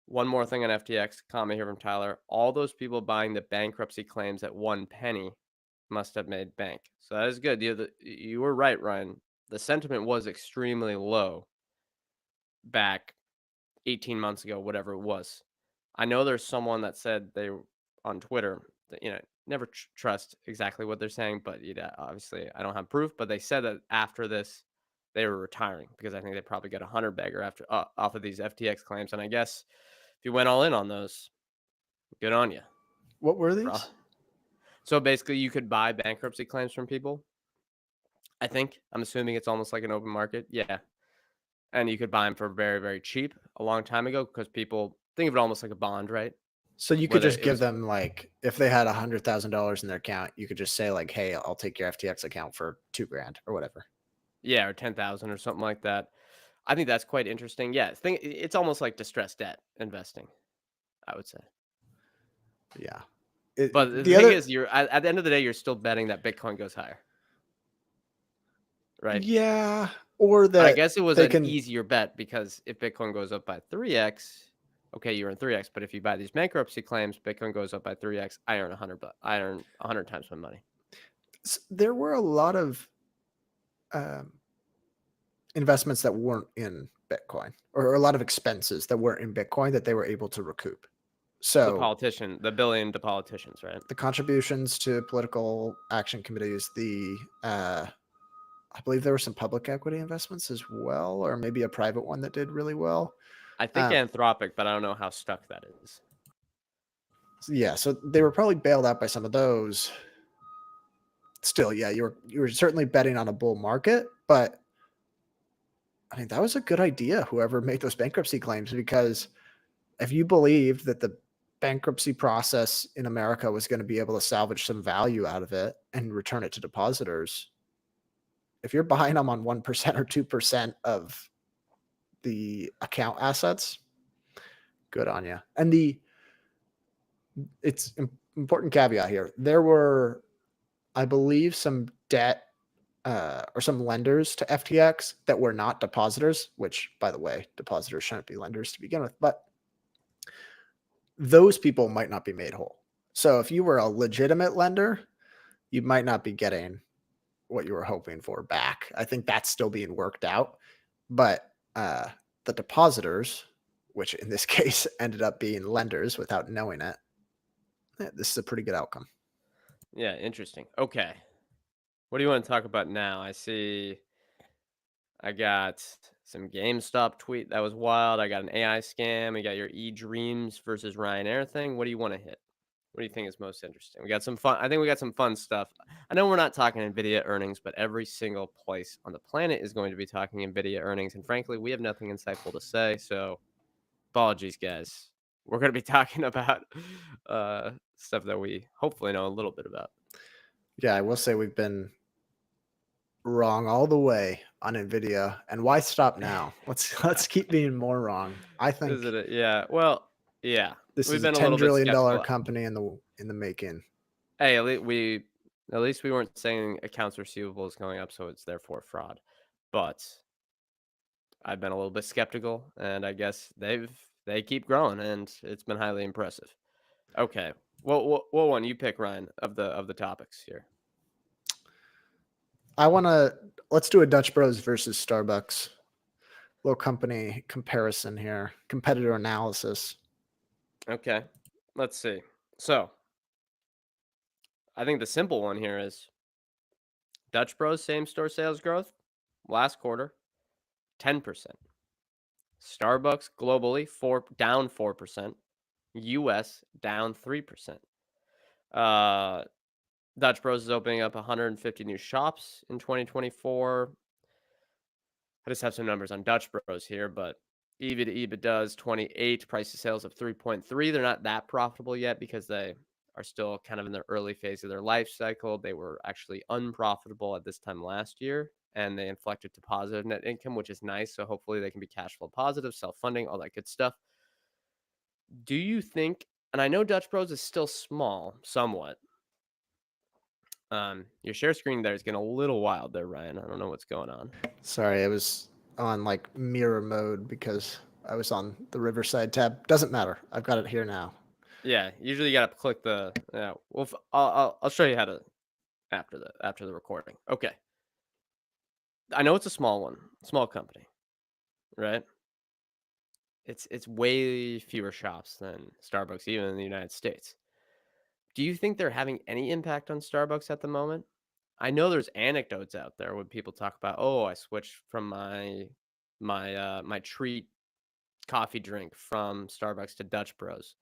[SPEAKER 2] One more thing on FTX, comment here from Tyler. All those people buying the bankruptcy claims at 1 penny must have made bank. So that is good. You were right, Ryan. The sentiment was extremely low back 18 months ago, whatever it was. I know there's someone that said on Twitter that, never trust exactly what they're saying, but obviously I don't have proof, but they said that after this, they were retiring because I think they probably got a 100 bagger after off of these FTX claims. And I guess if you went all in on those, good on you.
[SPEAKER 1] What were these?
[SPEAKER 2] So basically, you could buy bankruptcy claims from people. I'm assuming it's almost like an open market. Yeah. And you could buy them for very, very cheap a long time ago because people think of it almost like a bond, right?
[SPEAKER 1] So you could
[SPEAKER 2] Whether
[SPEAKER 1] just
[SPEAKER 2] it
[SPEAKER 1] give
[SPEAKER 2] was,
[SPEAKER 1] them like if they had $100,000 in their account, you could just say like, "Hey, I'll take your FTX account for 2 grand or whatever."
[SPEAKER 2] yeah, or 10,000 or something like that. I think that's quite interesting. Yeah, it's almost like distressed debt investing, I would say.
[SPEAKER 1] Yeah.
[SPEAKER 2] But the
[SPEAKER 1] The
[SPEAKER 2] thing
[SPEAKER 1] other,
[SPEAKER 2] is, you're at the end of the day, you're still betting that Bitcoin goes higher, right?
[SPEAKER 1] yeah, or
[SPEAKER 2] But I
[SPEAKER 1] that
[SPEAKER 2] guess it was
[SPEAKER 1] they
[SPEAKER 2] an
[SPEAKER 1] can.
[SPEAKER 2] easier bet because if Bitcoin goes up by 3x, okay, you earn 3x. But if you buy these bankruptcy claims, Bitcoin goes up by 3x. I earn 100, but I earn 100 times my money.
[SPEAKER 1] There were a lot of um, investments that weren't in Bitcoin, or a lot of expenses that weren't in Bitcoin that they were able to recoup. So
[SPEAKER 2] The billion to politicians, right?
[SPEAKER 1] the contributions to political action committees, I believe there were some public equity investments as well, or maybe a private one that did really well.
[SPEAKER 2] I think
[SPEAKER 1] Um,
[SPEAKER 2] Anthropic, but I don't know how stuck that is.
[SPEAKER 1] yeah, so they were probably bailed out by some of those. Still, yeah, you were certainly betting on a bull market, but I mean that was a good idea. Whoever made those bankruptcy claims, because if you believed that the bankruptcy process in America was going to be able to salvage some value out of it and return it to depositors, if you're buying them on 1% or 2% of the account assets, good on you. And it's important caveat here. There were, I believe, some debt or some lenders to FTX that were not depositors, which, by the way, depositors shouldn't be lenders to begin with, but those people might not be made whole. So if you were a legitimate lender, you might not be getting what you were hoping for back. I think that's still being worked out. But the depositors, which in this case ended up being lenders without knowing it, this is a pretty good outcome.
[SPEAKER 2] Yeah, interesting. Okay. What do you want to talk about now? I got some GameStop tweet that was wild. I got an AI scam. We got your eDreams versus Ryanair thing. What do you want to hit? What do you think is most interesting? We got some fun. I think we got some fun stuff. I know we're not talking Nvidia earnings, but every single place on the planet is going to be talking Nvidia earnings. And frankly, we have nothing insightful to say. So apologies, guys. We're going to be talking about stuff that we hopefully know a little bit about.
[SPEAKER 1] Yeah, I will say we've been wrong all the way on Nvidia, and why stop now? Let's keep being more wrong. I
[SPEAKER 2] Is
[SPEAKER 1] think
[SPEAKER 2] it? Yeah. Well, yeah.
[SPEAKER 1] this
[SPEAKER 2] We've
[SPEAKER 1] is a
[SPEAKER 2] been a
[SPEAKER 1] $10
[SPEAKER 2] little bit
[SPEAKER 1] trillion
[SPEAKER 2] skeptical.
[SPEAKER 1] company in the making.
[SPEAKER 2] Hey, at least we weren't saying accounts receivable is going up, so it's therefore fraud. But I've been a little bit skeptical, and I guess they keep growing, and it's been highly impressive. Okay, what one you pick, Ryan, of the topics here?
[SPEAKER 1] Let's do a Dutch Bros versus Starbucks. Little company comparison here, competitor analysis.
[SPEAKER 2] Okay, let's see. So I think the simple one here is Dutch Bros same store sales growth last quarter 10%. Starbucks globally down 4%. US down 3%. Uh, Dutch Bros is opening up 150 new shops in 2024. I just have some numbers on Dutch Bros here, but EV to EBITDA is 28, price to sales of 3.3. They're not that profitable yet because they are still kind of in the early phase of their life cycle. They were actually unprofitable at this time last year, and they inflected to positive net income, which is nice. So hopefully they can be cash flow positive, self-funding, all that good stuff. Do you think, and I know Dutch Bros is still small, somewhat. Your share screen there is getting a little wild there, Ryan. I don't know what's going on.
[SPEAKER 1] Sorry, I was on like mirror mode because I was on the Riverside tab. Doesn't matter. I've got it here now.
[SPEAKER 2] Yeah, usually you gotta click the. Yeah, well, I'll show you how to after the recording. Okay, I know it's a small one, small company, right? It's way fewer shops than Starbucks, even in the United States. Do you think they're having any impact on Starbucks at the moment? I know there's anecdotes out there when people talk about, oh, I switched from my treat coffee drink from Starbucks to Dutch Bros.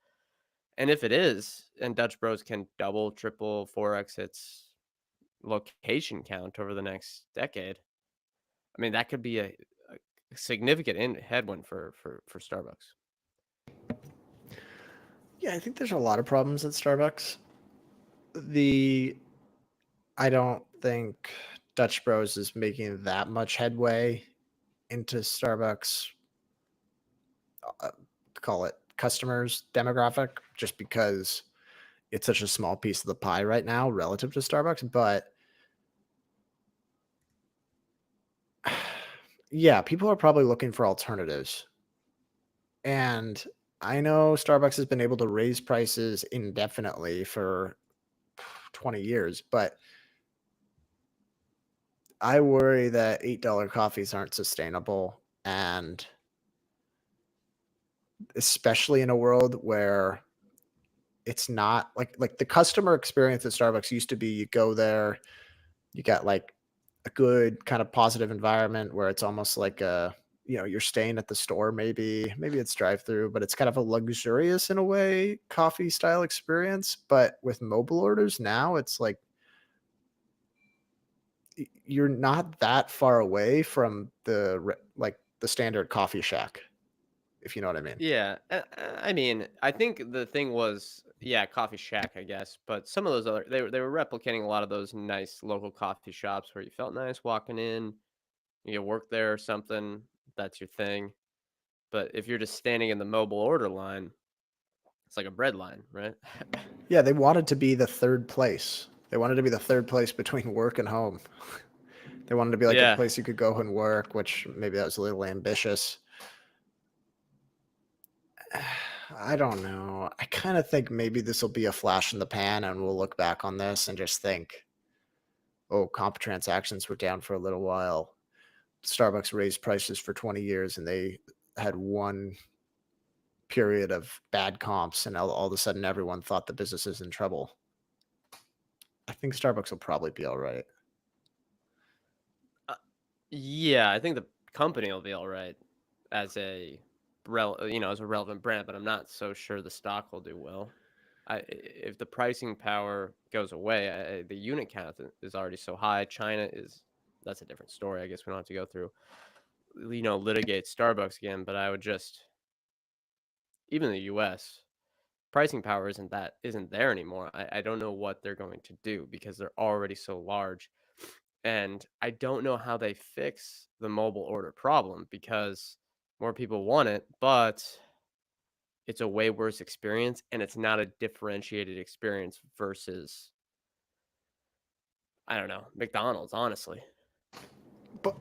[SPEAKER 2] And if it is, and Dutch Bros can double, triple, 4x its location count over the next decade, I mean that could be a significant headwind for Starbucks.
[SPEAKER 1] Yeah, I think there's a lot of problems at Starbucks. I don't think Dutch Bros is making that much headway into Starbucks, call it customers demographic, just because it's such a small piece of the pie right now relative to Starbucks. But yeah, people are probably looking for alternatives. And I know Starbucks has been able to raise prices indefinitely for 20 years, but I worry that $8 coffees aren't sustainable. And especially in a world where it's not like the customer experience at Starbucks used to be you go there, you got like a good kind of positive environment where it's almost like you're staying at the store, maybe it's drive through, but it's kind of a luxurious in a way coffee style experience. But with mobile orders now, it's like you're not that far away from the standard coffee shack, if you know what I mean.
[SPEAKER 2] Yeah, I mean, I think the thing was, yeah, Coffee Shack, I guess, but some of those other they were replicating a lot of those nice local coffee shops where you felt nice walking in, you work there or something, that's your thing. But if you're just standing in the mobile order line, it's like a bread line, right?
[SPEAKER 1] Yeah, they wanted to be the third place. They wanted to be the third place between work and home. They wanted to be like a
[SPEAKER 2] Yeah.
[SPEAKER 1] place you could go and work, which maybe that was a little ambitious. I don't know. I kind of think maybe this will be a flash in the pan and we'll look back on this and just think, oh, comp transactions were down for a little while. Starbucks raised prices for 20 years and they had one period of bad comps, and all of a sudden everyone thought the business is in trouble. I think Starbucks will probably be all right.
[SPEAKER 2] Yeah, I think the company will be all right as a as a relevant brand, but I'm not so sure the stock will do well. If the pricing power goes away, the unit count is already so high. China is that's a different story. I guess we don't have to go through litigate Starbucks again, but I would just even the US pricing power isn't there anymore. I don't know what they're going to do because they're already so large. And I don't know how they fix the mobile order problem because more people want it, but it's a way worse experience and it's not a differentiated experience versus I don't know, McDonald's, honestly.
[SPEAKER 1] But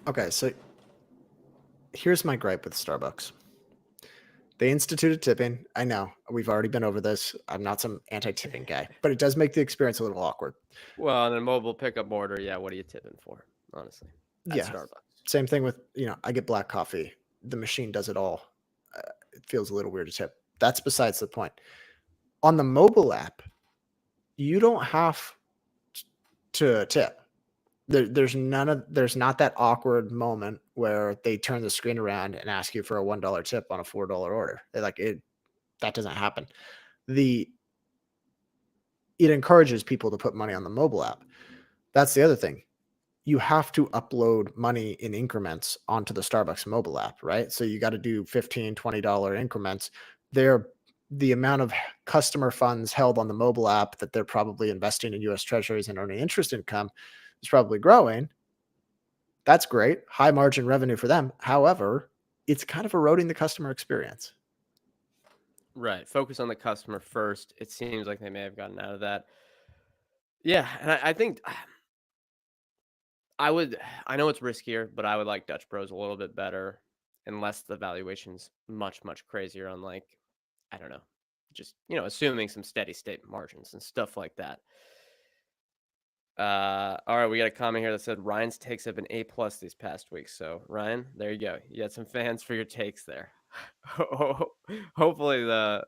[SPEAKER 1] okay, so here's my gripe with Starbucks. They instituted tipping. I know we've already been over this. I'm not some anti-tipping guy, but it does make the experience a little awkward.
[SPEAKER 2] Well, and then mobile pickup order, yeah, what are you tipping for, honestly, at
[SPEAKER 1] Yeah,
[SPEAKER 2] Starbucks?
[SPEAKER 1] same thing with I get black coffee. The machine does it all. It feels a little weird to tip. That's besides the point. On the mobile app, you don't have to tip. There's not that awkward moment where they turn the screen around and ask you for a $1 tip on a $4 order. That doesn't happen. It encourages people to put money on the mobile app. That's the other thing. You have to upload money in increments onto the Starbucks mobile app, right? So you got to do $15, $20 increments. The amount of customer funds held on the mobile app that they're probably investing in US treasuries and earning interest income is probably growing. That's great. High margin revenue for them. However, it's kind of eroding the customer experience.
[SPEAKER 2] Right. Focus on the customer first. It seems like they may have gotten out of that. Yeah, and I think I would. I know it's riskier, but I would like Dutch Bros a little bit better, unless the valuation's much crazier. On like, I don't know, just assuming some steady state margins and stuff like that. All right, we got a comment here that said Ryan's takes have been A+ these past weeks. So Ryan, there you go. You had some fans for your takes there. Hopefully the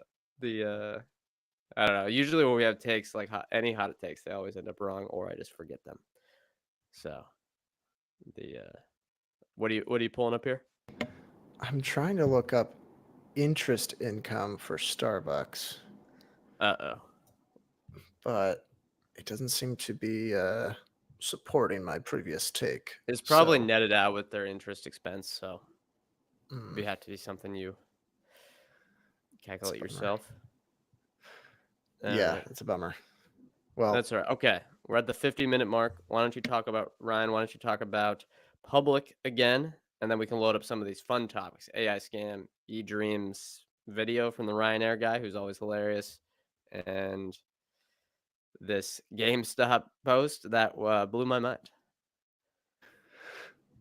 [SPEAKER 2] I don't know. Usually when we have takes like any hot takes, they always end up wrong, or I just forget them. So the what are you pulling up here?
[SPEAKER 1] I'm trying to look up interest income for Starbucks,
[SPEAKER 2] Uh-oh.
[SPEAKER 1] but it doesn't seem to be supporting my previous take.
[SPEAKER 2] It's probably
[SPEAKER 1] So,
[SPEAKER 2] netted out with their interest expense, so
[SPEAKER 1] mm,
[SPEAKER 2] it'd have to be something you
[SPEAKER 1] it's a
[SPEAKER 2] calculate
[SPEAKER 1] bummer.
[SPEAKER 2] yourself. All
[SPEAKER 1] Yeah,
[SPEAKER 2] right.
[SPEAKER 1] it's a bummer. Well,
[SPEAKER 2] That's all right. Okay. We're at the 50-minute mark. Why don't you talk about Ryan? Why don't you talk about public again? And then we can load up some of these fun topics. AI scam, eDreams video from the Ryanair guy, who's always hilarious, and this GameStop post that blew my mind.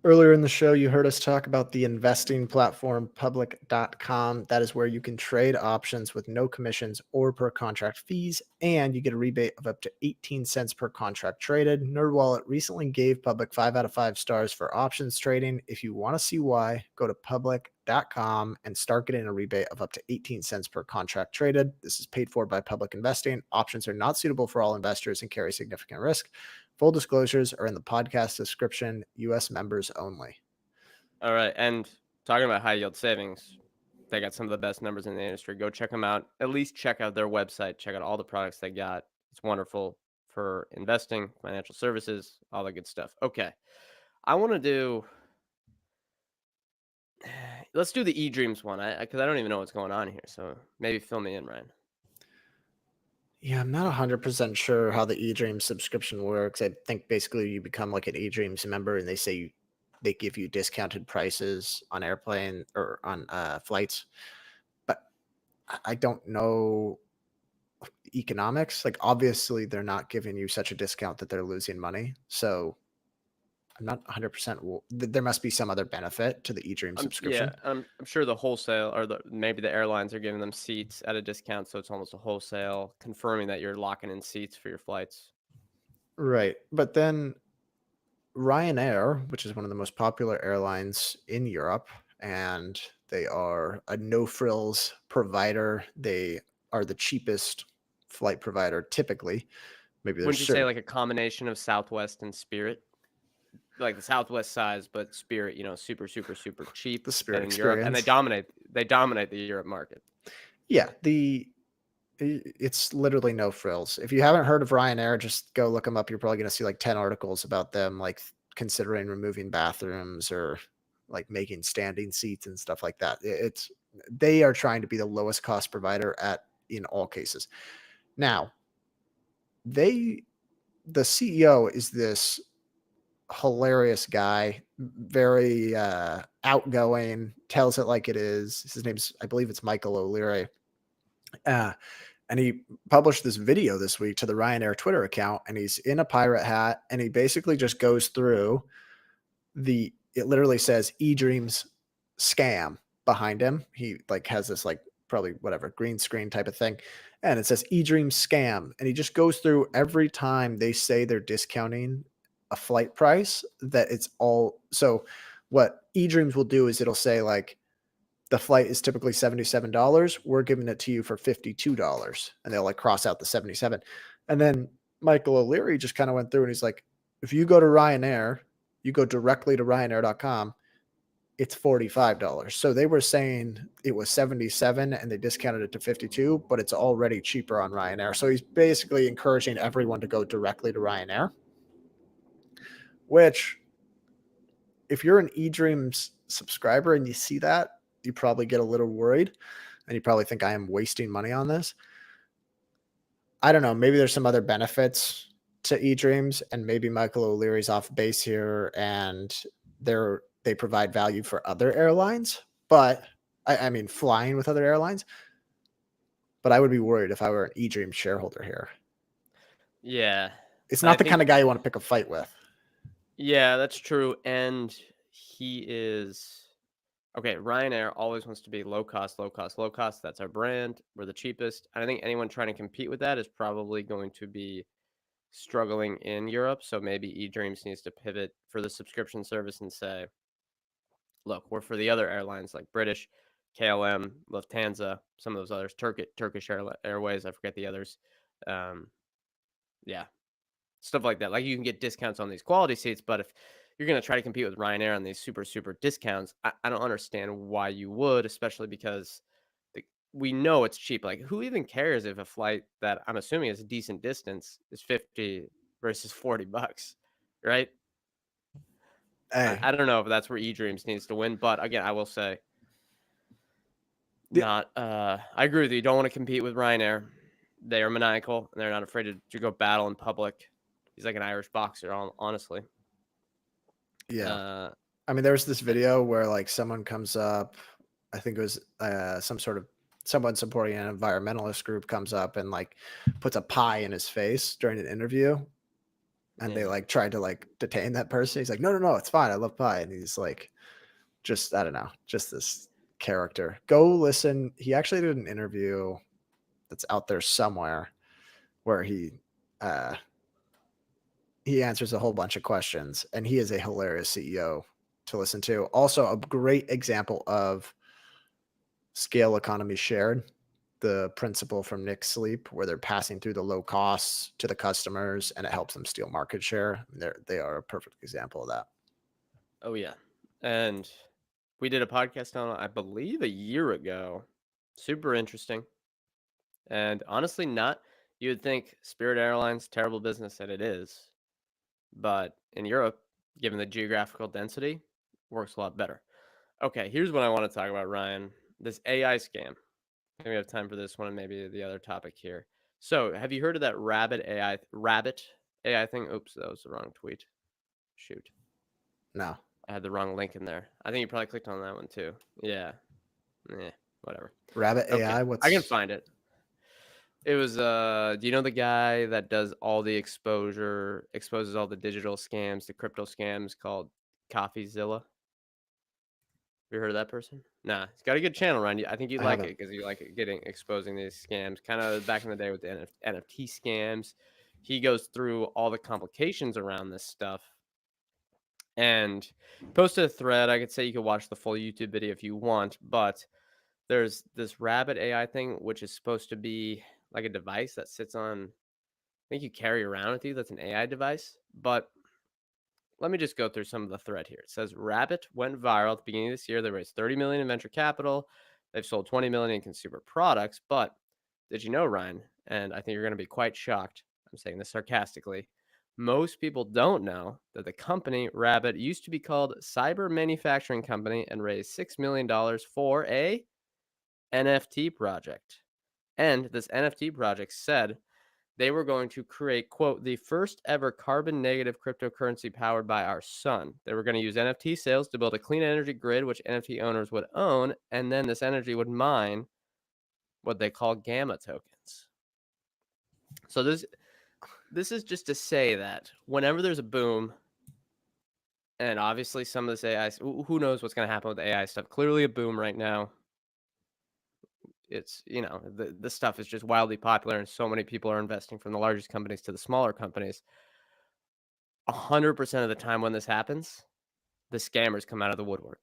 [SPEAKER 1] earlier in the show, you heard us talk about the investing platform public.com. That is where you can trade options with no commissions or per contract fees, and you get a rebate of up to 18 cents per contract traded. NerdWallet recently gave Public 5 out of 5 stars for options trading. If you want to see why, go to public.com and start getting a rebate of up to 18 cents per contract traded. This is paid for by Public Investing. Options are not suitable for all investors and carry significant risk. Full disclosures are in the podcast description. U.S. members only.
[SPEAKER 2] All right. And talking about high yield savings, they got some of the best numbers in the industry. Go check them out. At least check out their website. Check out all the products they got. It's wonderful for investing, financial services, all the good stuff. Okay. I want to do. Let's do the eDreams one, because I don't even know what's going on here. So maybe fill me in, Ryan.
[SPEAKER 1] Yeah, I'm not 100% sure how the eDreams subscription works. I think basically you become like an eDreams member and they give you discounted prices on airplane or on flights. But I don't know economics. Like obviously they're not giving you such a discount that they're losing money. So I'm not 100%. There must be some other benefit to the eDream subscription.
[SPEAKER 2] I'm sure the wholesale or maybe the airlines are giving them seats at a discount, so it's almost a wholesale, confirming that you're locking in seats for your flights.
[SPEAKER 1] Right. But then Ryanair, which is one of the most popular airlines in Europe, and they are a no frills provider. They are the cheapest flight provider typically. Maybe there's
[SPEAKER 2] Wouldn't you say
[SPEAKER 1] certain
[SPEAKER 2] like a combination of Southwest and Spirit? Like the Southwest size, but Spirit, super cheap
[SPEAKER 1] the Spirit
[SPEAKER 2] and in Europe, and they
[SPEAKER 1] experience.
[SPEAKER 2] dominate the Europe market.
[SPEAKER 1] Yeah, it's literally no frills. If you haven't heard of Ryanair, just go look them up. You're probably going to see like 10 articles about them, like considering removing bathrooms or like making standing seats and stuff like that. They are trying to be the lowest cost provider in all cases. Now, the CEO is this hilarious guy, very outgoing, tells it like it is. His name's, I believe it's Michael O'Leary. And he published this video this week to the Ryanair Twitter account, and he's in a pirate hat, and he basically just goes through it literally says eDreams scam behind him. He like has this like probably whatever green screen type of thing, and it says eDreams scam, and he just goes through every time they say they're discounting a flight price that it's all. So what eDreams will do is it'll say like the flight is typically $77. We're giving it to you for $52. And they'll like cross out the 77. And then Michael O'Leary just kind of went through and he's like, if you go to Ryanair, you go directly to Ryanair.com, it's $45. So they were saying it was 77 and they discounted it to 52, but it's already cheaper on Ryanair. So he's basically encouraging everyone to go directly to Ryanair, which if you're an eDreams subscriber and you see that, you probably get a little worried and you probably think I am wasting money on this. I don't know. Maybe there's some other benefits to eDreams, and maybe Michael O'Leary's off base here, and they provide value for other airlines, but I mean flying with other airlines. But I would be worried if I were an eDreams shareholder here.
[SPEAKER 2] Yeah.
[SPEAKER 1] It's
[SPEAKER 2] I
[SPEAKER 1] not the kind
[SPEAKER 2] think,
[SPEAKER 1] of guy you want to pick a fight with.
[SPEAKER 2] yeah, that's true. And he is okay. Ryanair always wants to be low cost, low cost, low cost. That's our brand. We're the cheapest. And I think anyone trying to compete with that is probably going to be struggling in Europe. So maybe eDreams needs to pivot for the subscription service and say, look, we're for the other airlines like British, KLM, Lufthansa, some of those others, Turkish Airways. I forget the others. Um, yeah, stuff like that. Like you can get discounts on these quality seats, but if you're going to try to compete with Ryanair on these super, super discounts, I don't understand why you would, especially because we know it's cheap. Like who even cares if a flight that I'm assuming is a decent distance is 50 versus $40, right?
[SPEAKER 1] Hey,
[SPEAKER 2] I don't know if that's where eDreams needs to win, but again, I will say
[SPEAKER 1] the,
[SPEAKER 2] not I agree with you. You don't want to compete with Ryanair. They are maniacal and they're not afraid to go battle in public. He's like an Irish boxer, honestly.
[SPEAKER 1] yeah.
[SPEAKER 2] Uh,
[SPEAKER 1] I mean, there was this video where like someone comes up, I think it was someone supporting an environmentalist group comes up and like puts a pie in his face during an interview, and they
[SPEAKER 2] yeah.
[SPEAKER 1] like tried to like detain that person. He's like, no, no, no, it's fine. I love pie. And he's like, just, I don't know, just this character. Go listen. He actually did an interview that's out there somewhere where uh, he answers a whole bunch of questions, and he is a hilarious CEO to listen to. Also, a great example of scale economy shared, the principle from Nick Sleep, where they're passing through the low costs to the customers, and it helps them steal market share. They are a perfect example of that.
[SPEAKER 2] Oh yeah. And we did a podcast on it, I believe a year ago. Super interesting. And honestly, not you would think Spirit Airlines, terrible business that it is. But in Europe, given the geographical density, works a lot better. Okay, here's what I want to talk about, Ryan. This AI scam. I think we have time for this one and maybe the other topic here. So, have you heard of that rabbit AI thing? Oops, that was the wrong tweet. Shoot.
[SPEAKER 1] No,
[SPEAKER 2] I had the wrong link in there. I think you probably clicked on that one too. Yeah. Yeah, whatever.
[SPEAKER 1] Rabbit
[SPEAKER 2] Okay.
[SPEAKER 1] AI.
[SPEAKER 2] I can
[SPEAKER 1] What's
[SPEAKER 2] find it. It was do you know the guy that does all the exposes all the digital scams, the crypto scams called CoffeeZilla? Have you heard of that person? Nah, he's got a good channel, Ryan. I think you'd
[SPEAKER 1] I
[SPEAKER 2] like
[SPEAKER 1] haven't.
[SPEAKER 2] it because you like exposing these scams. Kind of back in the day with the NFT scams, he goes through all the complications around this stuff and posted a thread. I could say you could watch the full YouTube video if you want, but there's this Rabbit AI thing, which is supposed to be like a device that sits on. I think you carry around with you. That's an AI device, but let me just go through some of the thread here. It says Rabbit went viral at the beginning of this year. They raised 30 million in venture capital. They've sold 20 million in consumer products. But did you know, Ryan? And I think you're going to be quite shocked. I'm saying this sarcastically. Most people don't know that the company Rabbit used to be called Cyber Manufacturing Company and raised $6 million for a NFT project. And this NFT project said they were going to create, quote, the first ever carbon negative cryptocurrency powered by our sun. They were going to use NFT sales to build a clean energy grid, which NFT owners would own, and then this energy would mine what they call gamma tokens. So this is just to say that whenever there's a boom, and obviously some of this AI, who knows what's going to happen with the AI stuff? Clearly a boom right now. It's the stuff is just wildly popular, and so many people are investing from the largest companies to the smaller companies. 100% of the time when this happens, the scammers come out of the woodwork.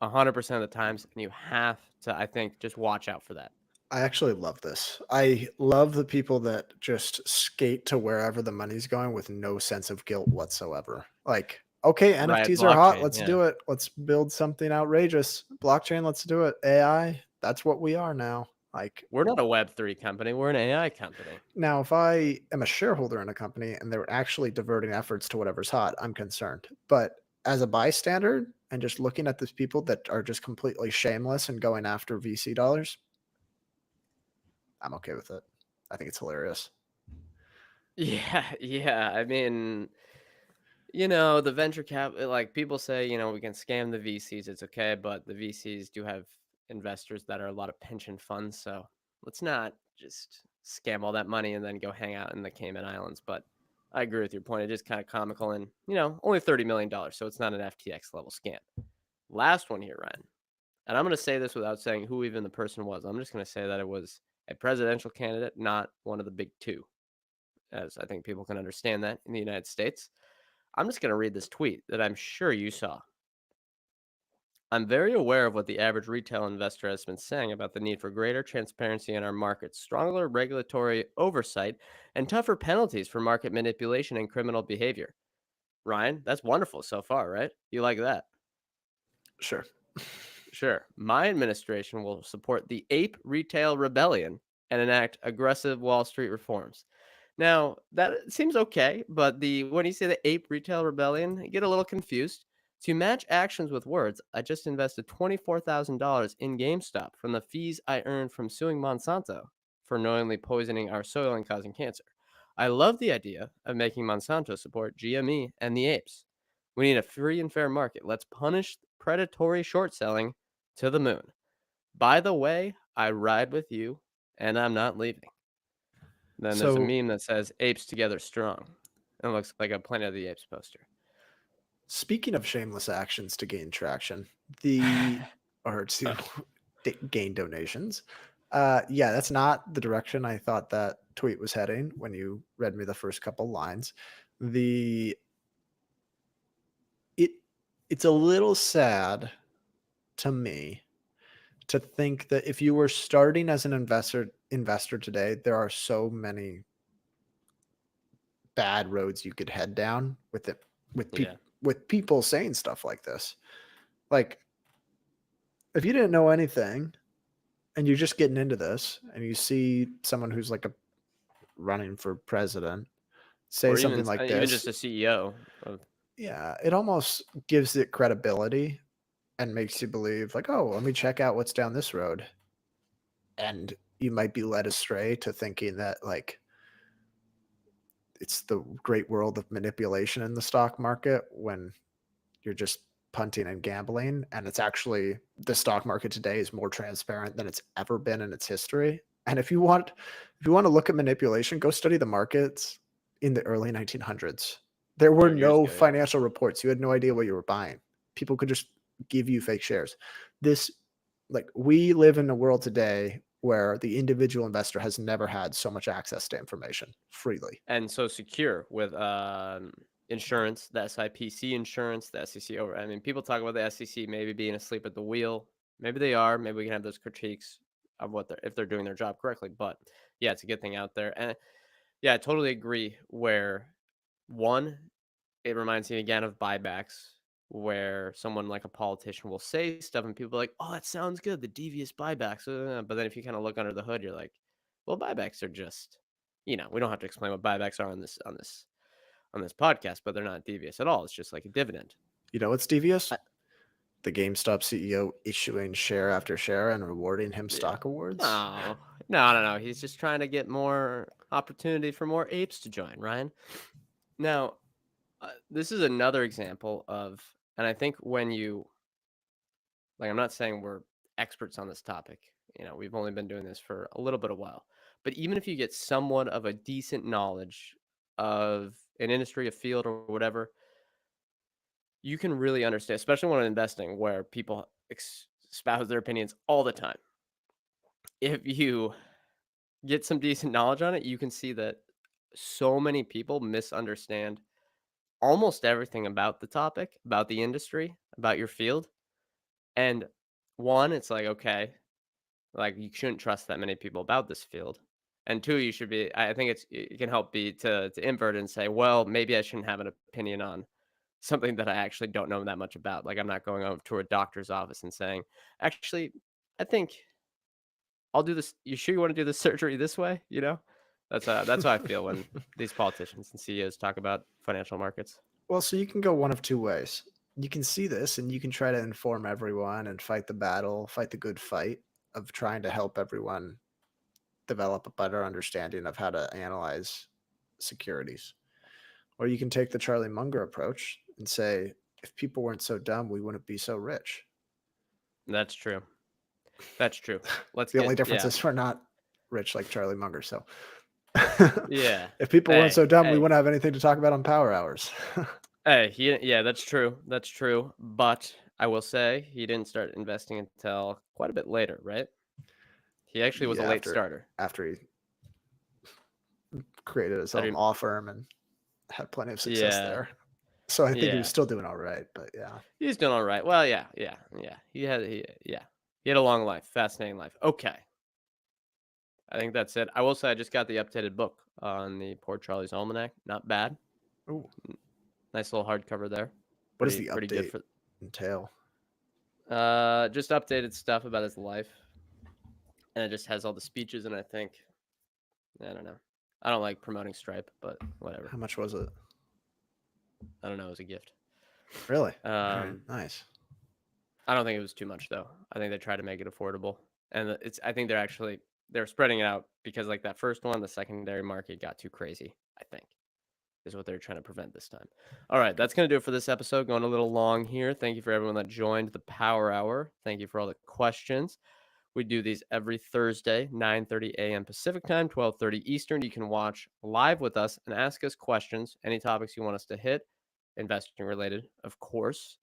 [SPEAKER 2] 100% of the times, and you have to, I think, just watch out for that.
[SPEAKER 1] I actually love this. I love the people that just skate to wherever the money's going with no sense of guilt whatsoever. Like, okay,
[SPEAKER 2] Right,
[SPEAKER 1] NFTs are hot.
[SPEAKER 2] blockchain,
[SPEAKER 1] Let's
[SPEAKER 2] yeah.
[SPEAKER 1] do it. Let's build something outrageous. Blockchain, let's do it. AI, that's what we are now. Like,
[SPEAKER 2] We're not a Web3 company, we're an AI company.
[SPEAKER 1] now, if I am a shareholder in a company and they're actually diverting efforts to whatever's hot, I'm concerned. But as a bystander and just looking at these people that are just completely shameless and going after VC dollars, I'm okay with it. I think it's hilarious.
[SPEAKER 2] Yeah, yeah. I mean, the venture cap, like people say, we can scam the VCs. It's okay, but the VCs do have investors that are a lot of pension funds. So let's not just scam all that money and then go hang out in the Cayman Islands. But I agree with your point. It is kind of comical and, only $30 million. So it's not an FTX level scam. Last one here, Ryan. And I'm going to say this without saying who even the person was. I'm just going to say that it was a presidential candidate, not one of the big two, as I think people can understand that in the United States. I'm just going to read this tweet that I'm sure you saw. I'm very aware of what the average retail investor has been saying about the need for greater transparency in our markets, stronger regulatory oversight, and tougher penalties for market manipulation and criminal behavior. Ryan, that's wonderful so far, right? You like that?
[SPEAKER 1] Sure.
[SPEAKER 2] Sure. My administration will support the ape retail rebellion and enact aggressive Wall Street reforms. Now, that seems okay, but the when you say the ape retail rebellion, you get a little confused. To match actions with words, I just invested $24,000 in GameStop from the fees I earned from suing Monsanto for knowingly poisoning our soil and causing cancer. I love the idea of making Monsanto support GME and the apes. We need a free and fair market. Let's punish predatory short selling to the moon. By the way, I ride with you and I'm not leaving. Then there's a
[SPEAKER 1] So
[SPEAKER 2] meme that says apes together strong. It looks like a Planet of the Apes poster.
[SPEAKER 1] speaking of shameless actions to gain traction, the or to gain donations. Yeah, that's not the direction I thought that tweet was heading when you read me the first couple lines. The it it's a little sad to me to think that if you were starting as an investor today, there are so many bad roads you could head down with it
[SPEAKER 2] Yeah.
[SPEAKER 1] with people saying stuff like this. Like if you didn't know anything and you're just getting into this and you see someone who's like a running for president say
[SPEAKER 2] Or
[SPEAKER 1] something like
[SPEAKER 2] even
[SPEAKER 1] this,
[SPEAKER 2] just a CEO of
[SPEAKER 1] yeah, it almost gives it credibility and makes you believe like, oh, let me check out what's down this road. And you might be led astray to thinking that like it's the great world of manipulation in the stock market when you're just punting and gambling. And it's actually the stock market today is more transparent than it's ever been in its history. And if you want to look at manipulation, go study the markets in the early 1900s. There were
[SPEAKER 2] 100 years
[SPEAKER 1] no
[SPEAKER 2] ago. Yeah.
[SPEAKER 1] financial reports. You had no idea what you were buying. People could just give you fake shares. This like we live in a world today where the individual investor has never had so much access to information freely.
[SPEAKER 2] And so secure with insurance, the SIPC insurance, the SEC over. I mean, people talk about the SEC maybe being asleep at the wheel. Maybe they are. Maybe we can have those critiques of what they're if they're doing their job correctly. But yeah, it's a good thing out there. And yeah, I totally agree. Where one, it reminds me again of buybacks, where someone like a politician will say stuff and people are like, "Oh, that sounds good, the devious buybacks." But then if you kind of look under the hood, you're like, "Well, buybacks are just, we don't have to explain what buybacks are on this podcast, but they're not devious at all. It's just like a dividend."
[SPEAKER 1] You know what's devious?
[SPEAKER 2] I,
[SPEAKER 1] The GameStop CEO issuing share after share and rewarding him
[SPEAKER 2] yeah.
[SPEAKER 1] stock awards.
[SPEAKER 2] No, no, no, no. He's just trying to get more opportunity for more apes to join, Ryan. Now, this is another example of, and I think when you like, I'm not saying we're experts on this topic. We've only been doing this for a little bit of while. But even if you get somewhat of a decent knowledge of an industry, a field, or whatever, you can really understand, especially when investing, where people espouse their opinions all the time. If you get some decent knowledge on it, you can see that so many people misunderstand almost everything about the topic, about the industry, about your field. And one, it's like, okay, like, you shouldn't trust that many people about this field. And 2, you should be I think it can help be to invert and say, "Well, maybe I shouldn't have an opinion on something that I actually don't know that much about." Like, I'm not going over to a doctor's office and saying, "Actually, I think I'll do this. You sure you wanna do the surgery this way?" You know? That's how I feel when these politicians and CEOs talk about financial markets.
[SPEAKER 1] Well, so you can go one of two ways. You can see this and you can try to inform everyone and fight the battle, fight the good fight of trying to help everyone develop a better understanding of how to analyze securities. Or you can take the Charlie Munger approach and say, if people weren't so dumb, we wouldn't be so rich.
[SPEAKER 2] That's true. That's true. Let's
[SPEAKER 1] The only
[SPEAKER 2] get
[SPEAKER 1] difference
[SPEAKER 2] yeah.
[SPEAKER 1] is we're not rich like Charlie Munger. So
[SPEAKER 2] Yeah.
[SPEAKER 1] if people weren't so dumb, we
[SPEAKER 2] Hey.
[SPEAKER 1] wouldn't have anything to talk about on Power Hours.
[SPEAKER 2] Yeah, that's true. That's true. But I will say he didn't start investing until quite a bit later, right? He actually was a
[SPEAKER 1] Yeah,
[SPEAKER 2] late starter.
[SPEAKER 1] after he created his
[SPEAKER 2] I
[SPEAKER 1] own
[SPEAKER 2] didn't
[SPEAKER 1] law firm and had plenty of success
[SPEAKER 2] Yeah.
[SPEAKER 1] there. So I think he was
[SPEAKER 2] Yeah.
[SPEAKER 1] still doing all right, but yeah.
[SPEAKER 2] He's doing all right. Well, yeah. He had a long life, fascinating life. Okay. I think that's it. I will say I just got the updated book on the Poor Charlie's Almanac. Not bad.
[SPEAKER 1] Ooh,
[SPEAKER 2] Nice little hardcover there.
[SPEAKER 1] what does the
[SPEAKER 2] Pretty good
[SPEAKER 1] update
[SPEAKER 2] for
[SPEAKER 1] entail?
[SPEAKER 2] just updated stuff about his life. And it just has all the speeches, and I think I don't know. I don't like promoting Stripe, but whatever.
[SPEAKER 1] How much was it?
[SPEAKER 2] I don't know, it was a gift.
[SPEAKER 1] Really? All right,
[SPEAKER 2] Um
[SPEAKER 1] nice.
[SPEAKER 2] I don't think it was too much though. I think they tried to make it affordable. And I think they're spreading it out because like that first one, the secondary market got too crazy, I think. Is what they're trying to prevent this time. All right, that's going to do it for this episode. Going a little long here. Thank you for everyone that joined the Power Hour. Thank you for all the questions. We do these every Thursday, 9:30 a.m. Pacific time, 12:30 Eastern. You can watch live with us and ask us questions, any topics you want us to hit, investing related, of course.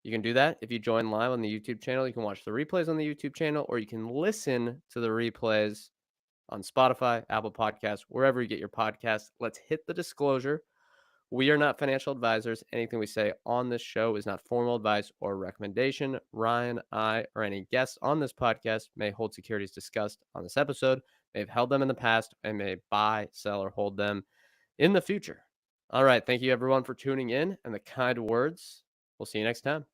[SPEAKER 2] You can do that if you join live on the YouTube channel. You can watch the replays on the YouTube channel, or you can listen to the replays on Spotify, Apple Podcasts, wherever you get your podcasts. Let's hit the disclosure. We are not financial advisors. Anything we say on this show is not formal advice or recommendation. Ryan, I, or any guests on this podcast may hold securities discussed on this episode, may have held them in the past, and may buy, sell, or hold them in the future. All right. Thank you, everyone, for tuning in and the kind words. We'll see you next time.